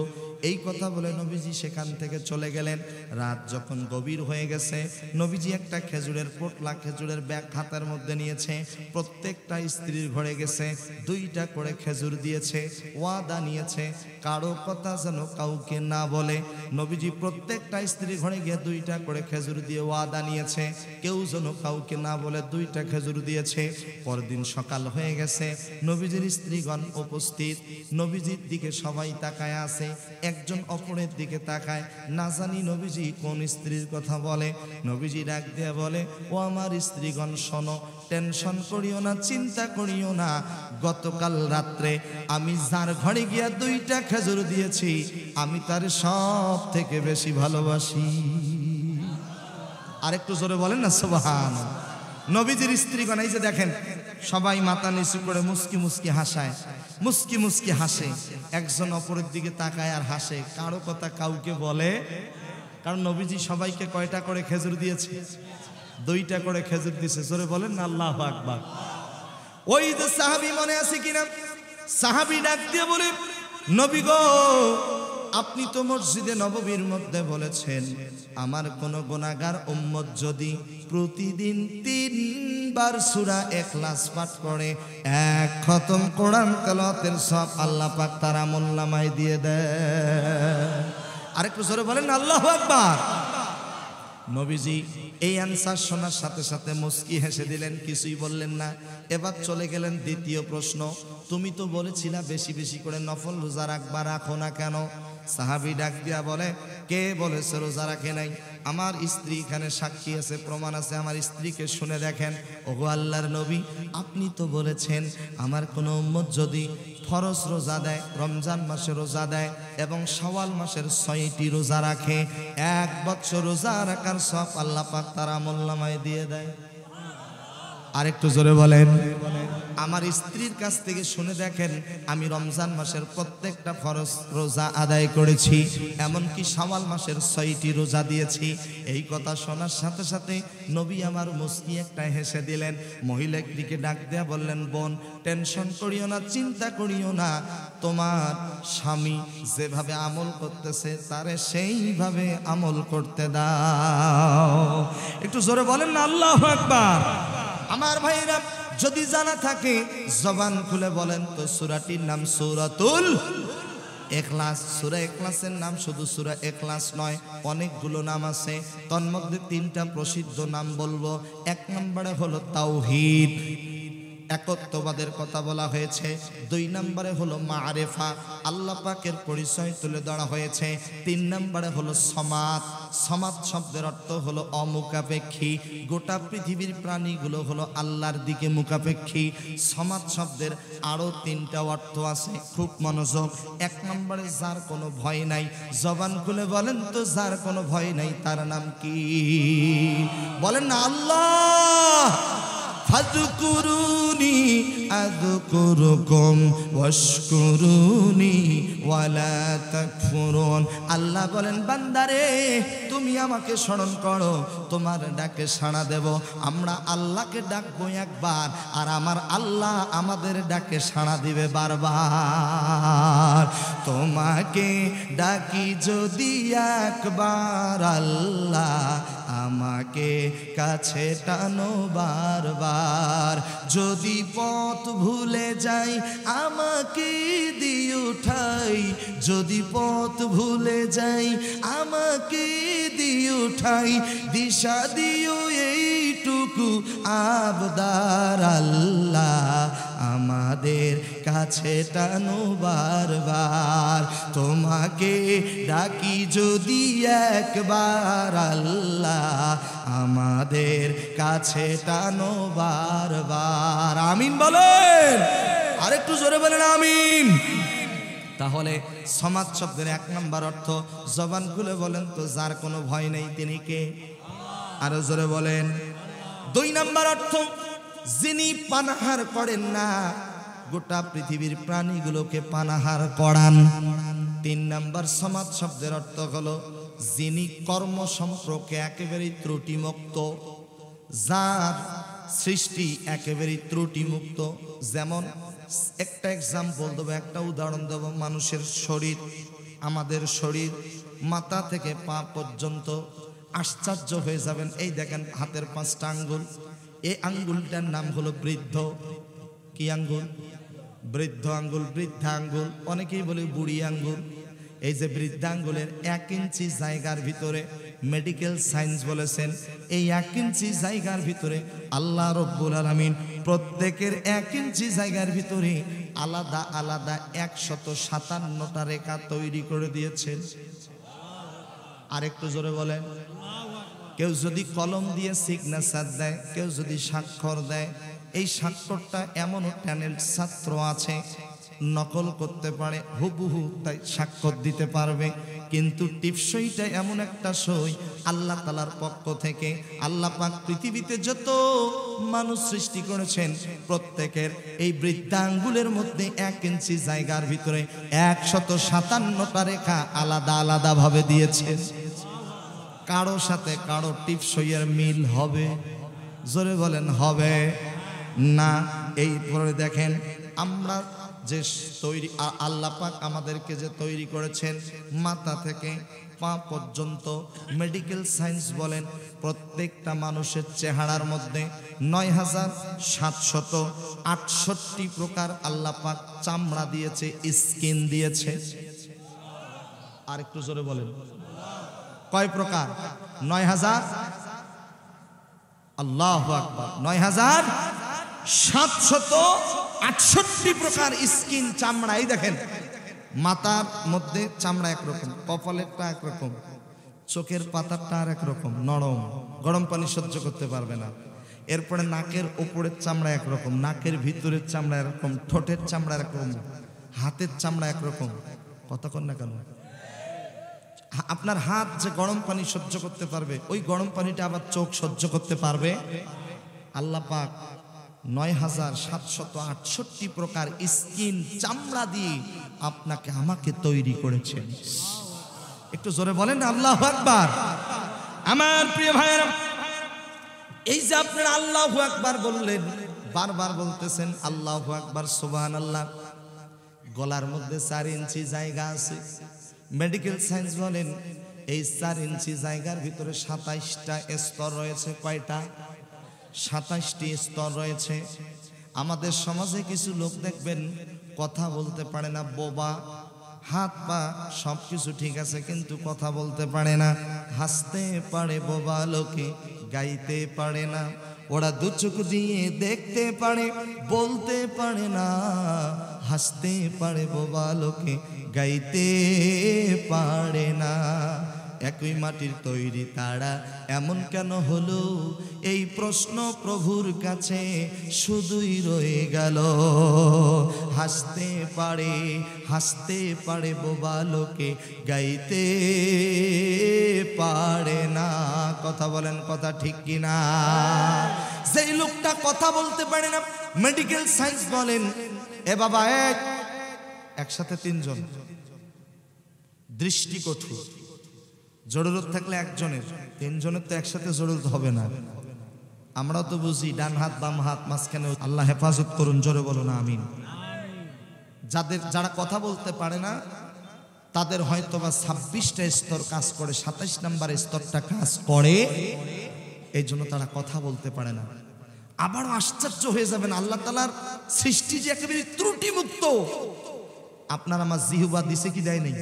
A: এই কথা বলে নবীজি সেখান থেকে চলে গেলেন। রাত যখন গভীর হয়ে গেছে, নবীজি একটা খেজুরের পোটলা, খেজুরের ব্যাগ হাতের মধ্যে নিয়েছে। প্রত্যেকটা স্ত্রীর ঘরে গেছে, 2টা করে খেজুর দিয়েছে, ওয়াদা নিয়েছে, কারো কথা যেন কাউকে না বলে। নবীজি প্রত্যেকটা স্ত্রীর ঘরে গিয়ে 2টা করে খেজুর দিয়ে ওয়াদা নিয়েছে, কেউ যেন কাউকে না বলে 2টা খেজুর দিয়েছে। পরদিন সকাল হয়ে গেছে, নবীজির স্ত্রীগণ উপস্থিত। নবীজির দিকে সবাই তাকায় আছে, একজন অপরের দিকে তাকায়, না জানি নবীজি কোন স্ত্রীর কথা বলে। নবীজি ডাক দিয়ে বলে, ও আমার স্ত্রীগণ শোনো, টেনশন করিও না, চিন্তা করিও না, গতকাল রাত্রে আমি যার ঘরে গিয়া 2টা খেজুর দিয়েছি, আমি তার সব থেকে বেশি ভালোবাসি। আরেকটু জোরে বলেন না সুবহানাল্লাহ। নবীজির স্ত্রীগণ, এই যে দেখেন, সবাই মাথা নিচু করে মুস্কি মুস্কি হাসায়, মুস্কি মুস্কি হাসে, একজন অপরের দিকে তাকায় আর হাসে, কারো কথা কাউকে বলে। কারণ নবীজি সবাইকে কয়টা করে খেজুর দিয়েছে? 2টা করে খেজুর দিয়েছে। জোরে বলেন না আল্লাহু আকবার। ওই যে সাহাবী মনে আছে কিনা, সাহাবী ডাক দিয়ে বলে, নবী গো, আপনি তো মসজিদে নববীর মধ্যে বলেছেন, আমার কোন গুনাহগার উম্মত যদি প্রতিদিন 3 বার সূরা ইখলাস পাঠ করে, 1 খতম কোরআন তেলাওয়াতের সব আল্লাহ পাক তার আমলনামায় দিয়ে দেয়। আরেকটু জোরে বলেন আল্লাহু আকবার। নবীজি এই অ্যানসার শোনার সাথে সাথে মুস্কি হেসে দিলেন, কিছুই বললেন না। এবার চলে গেলেন দ্বিতীয় প্রশ্ন, তুমি তো বলেছিলা বেশি বেশি করে নফল রোজা রাখবা, রাখো না কেন? সাহাবী ডাক দিয়া বলে, কে বলেছে রোজা রাখে নাই? আমার স্ত্রী এখানে সাক্ষী আছে, প্রমাণ আছে, আমার স্ত্রীকে শুনে দেখেন। ওগো আল্লাহর নবী, আপনি তো বলেছেন আমার কোনো উম্মত যদি ফরজ রোজা দেয়, রমজান মাসে রোজা দেয় এবং শাওয়াল মাসের 6টি রোজা রাখে, 1 বছর রোজা রাখার সব আল্লাহ পাক তার আমলনামায় দিয়ে দেয়। আরেকটু জোরে বলেন। আমার স্ত্রীর কাছ থেকে শুনে দেখেন, আমি রমজান মাসের প্রত্যেকটা ফরজ রোজা আদায় করেছি, এমনকি শাওয়াল মাসের 6টি রোজা দিয়েছি। এই কথা শোনার সাথে সাথে নবী আমার মুস্কি একটা হেসে দিলেন। মহিলার দিকে ডাক দেয়া বললেন, বোন, টেনশন করিও না, চিন্তা করিও না, তোমার স্বামী যেভাবে আমল করতেছে তারে সেইভাবে আমল করতে দাও। একটু জোরে বলেন না আল্লাহু আকবার। আমার ভাইরা, যদি জানা থাকে জবান খুলে বলেন তো সূরাটির নাম সূরাতুল ইখলাস। সূরা ইখলাসের নাম শুধু সূরা ইখলাস নয়, অনেকগুলো নাম আছে। তন্মধ্যে 3টা প্রসিদ্ধ নাম বলবো। 1 নম্বরে হলো তাওহীদ। একত্ববাদের কথা বলা হয়েছে। 2 নম্বরে হলো মারেফা, আল্লাহ পাকের পরিচয় তুলে ধরা হয়েছে। 3 নম্বরে হলো সমাদ, সমাদ শব্দের অর্থ হলো অমুখাপেক্ষী, গোটা পৃথিবীর প্রাণীগুলো হলো আল্লাহর দিকে মুখাপেক্ষী। সমাদ শব্দের আরো 3টা অর্থ আছে, খুব মনোযোগ। 1 নম্বরে যার কোনো ভয় নাই, জবান খুলে বলেন তো যার কোনো ভয় নাই তার নাম কি? বলেন না আল্লাহ। ফাযকুরুনি আযকুরুকুম ওয়াশকুরুনি ওয়ালা তাকফুরুন। আল্লাহ বলেন বান্দারে তুমি আমাকে স্মরণ করো, তোমার ডাকে সাড়া দেব। আমরা আল্লাহকে ডাকবো একবার, আর আমার আল্লাহ আমাদের ডাকে সাড়া দিবে বারবার। তোমাকে ডাকি যদি একবার আল্লাহ, আমাকে কাছে টানো বারবার। যদি পথ ভুলে যাই আমাকে দিও ঠাই, যদি পথ ভুলে যাই আমাকে দিও ঠাই। দিশা দিও এইটুকু আবদার আল্লাহ, আমাদের কাছে টানো বারবার। তোমাকে ডাকি যদি একবার আল্লাহ, আমাদের কাছে টানো বারবার। আমিন বলেন, আরেকটু জোরে বলেন আমিন। তাহলে সমাজ শব্দের 1 নম্বর অর্থ, জবান খুলে বলেন তো যার কোনো ভয় নেই তিনি কে? আরো জোরে বলেন। 2 নম্বর অর্থ, যিনি পানাহার করেন না, গোটা পৃথিবীর প্রাণীগুলোকে পানাহার করান। 3 নম্বর সমাজ শব্দের অর্থ হলো, যিনি কর্ম সম্পর্কে একেবারেই ত্রুটিমুক্ত, যার সৃষ্টি একেবারেই ত্রুটিমুক্ত। যেমন একটা এক্সাম্পল দেবো, একটা উদাহরণ দেবো। মানুষের শরীর, আমাদের শরীর মাথা থেকে পা পর্যন্ত আশ্চর্য হয়ে যাবেন। এই দেখেন হাতের 5টা আঙ্গুল, এই আঙ্গুলটার নাম হলো বৃদ্ধ। কি আঙ্গুল? বৃদ্ধ আঙ্গুল, বৃদ্ধা আঙ্গুল, অনেকেই বলে বুড়ি আঙ্গুল। এই যে বৃদ্ধা আঙ্গুলের 1 ইঞ্চি জায়গার ভিতরে মেডিকেল সায়েন্স বলেছেন, এই 1 ইঞ্চি জায়গার ভিতরে আল্লাহ রব্বুল আলামিন প্রত্যেকের 1 ইঞ্চি জায়গার ভিতরে আলাদা আলাদা 157টা রেখা তৈরি করে দিয়েছেন। আরেকটু জোরে বলেন। কেউ যদি কলম দিয়ে সিগনেচার দেয়, কেউ যদি স্বাক্ষর দেয়, এই স্বাক্ষরটা এমন ট্যালেন্ট ছাত্র আছে নকল করতে পারে, হুবহু তাই স্বাক্ষর দিতে পারবে। কিন্তু টিপসইটা এমন একটা সই আল্লাহ তাআলার পক্ষ থেকে। আল্লাহ পাক পৃথিবীতে যত মানুষ সৃষ্টি করেছেন প্রত্যেকের এই বৃদ্ধা আঙ্গুলের মধ্যে 1 ইঞ্চি জায়গার ভিতরে 157টা রেখা আলাদা আলাদা ভাবে দিয়েছেন। কারো সাথে কারো টিপসইয়ের মিল হবে? জোরে বলেন হবে না। এই পরে দেখেন আমরা যে তৈরি, আল্লাহ পাক আমাদেরকে যে তৈরি করেছেন মাথা থেকে পা পর্যন্ত, মেডিকেল সায়েন্স বলেন প্রত্যেকটা মানুষের চেহারার মধ্যে ৯৭৬৮ প্রকার আল্লাহ পাক চামড়া দিয়েছে, স্কিন দিয়েছে। আর একটু জোরে বলেন কয় প্রকার? ৯০০০। আল্লাহু আকবার, ৯৭৬৮ প্রকার স্কিন, চামড়া। এই দেখেন মাথার মধ্যে চামড়া একরকম, কপালেরটা একরকম, চোখের পাতারটা আর একরকম নরম, গরম পানি সহ্য করতে পারবে না। এরপরে নাকের ওপরের চামড়া একরকম, নাকের ভিতরের চামড়া এরকম, ঠোঁটের চামড়া এরকম, হাতের চামড়া একরকম। কথা কন না কেন? আপনার হাত যে গরম পানি সহ্য করতে পারবে, ওই গরম পানিটা আবার চোখ সহ্য করতে পারবে? আল্লাহ পাক ৯৭৬৮ প্রকার স্কিন, চামড়া দিয়ে আপনাকে আমাকে তৈরি করেছেন। একটু জোরে বলেন আল্লাহু আকবার। আমার প্রিয় ভাইয়েরা, এই যে আপনারা আল্লাহু আকবার বললেন, বারবার বলতেছেন আল্লাহু আকবার, সুবহানাল্লাহ। গলার মধ্যে 4 ইঞ্চি জায়গা আছে। মেডিকেল সায়েন্স বলেন এই 4 ইঞ্চি জায়গার ভিতরে 27টা স্তর রয়েছে। কয়টা? 27টি স্তর রয়েছে। আমাদের সমাজে কিছু লোক দেখবেন কথা বলতে পারে না, বোবা, হাত পা সব কিছু ঠিক আছে কিন্তু কথা বলতে পারে না। হাসতে পারে বোবা লোকে, গাইতে পারে না, ওরা দু চোখ দিয়ে দেখতে পারে, বলতে পারে না, হাসতে পারে বোবা লোকে, গাইতে পারে না। একই মাটির তৈরি তারা এমন কেন হলো, এই প্রশ্ন প্রভুর কাছে শুধুই রয়ে গেল। হাসতে পারে বোবা লোকে, গাইতে পারে না। কথা বলেন, কথা ঠিক কিনা? যেই লোকটা কথা বলতে পারে না, মেডিকেল সায়েন্স বলেন, এ বাবা একসাথে তিনজন, দৃষ্টি কঠোর, জরুরত থাকলে একজনের, তিনজনের তো একসাথে জরুরত হবে না। আমরাও তো বুঝি ডান হাত বাম হাত মাঝখানে, আল্লাহ হেফাজত করুন, জোরে বলো না আমিন। যারা কথা বলতে পারে না তাদের হয়তো বা 26টা স্তর কাজ করে, 27 নম্বর স্তরটা কাজ করে, এই জন্য তারা কথা বলতে পারে না। আবারও আশ্চর্য হয়ে যাবেন, আল্লাহ তাআলার সৃষ্টি যে একেবারে ত্রুটিমুক্ত। আপনার আমার জিহ্বা দিছে কি দেয় নাই?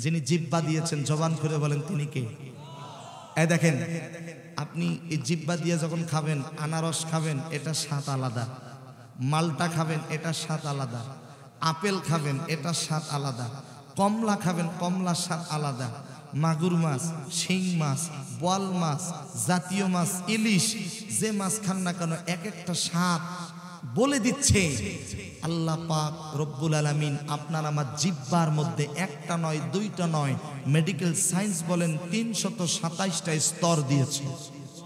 A: যিনি জিহ্বা দিয়েছেন, জবান করে বলেন তিনি কে? এই দেখেন, আপনি এই জিহ্বা দিয়ে যখন খাবেন, আনারস খাবেন, এটা স্বাদ আলাদা, মালটা খাবেন, এটা স্বাদ আলাদা, আপেল খাবেন, এটা স্বাদ আলাদা, কমলা খাবেন, কমলার স্বাদ আলাদা, মাগুর মাছ, শিং মাছ, বোয়াল মাছ, জাতীয় মাছ, ইলিশ, যে মাছ খান না কেন এক একটা স্বাদ বলে দিচ্ছে আল্লাহ পাক রব্বুল আলামিন। আপনার আমার জিহ্বার মধ্যে একটা নয়, দুইটা নয়, মেডিকেল সায়েন্স বলেন 327টা স্তর দিয়েছে।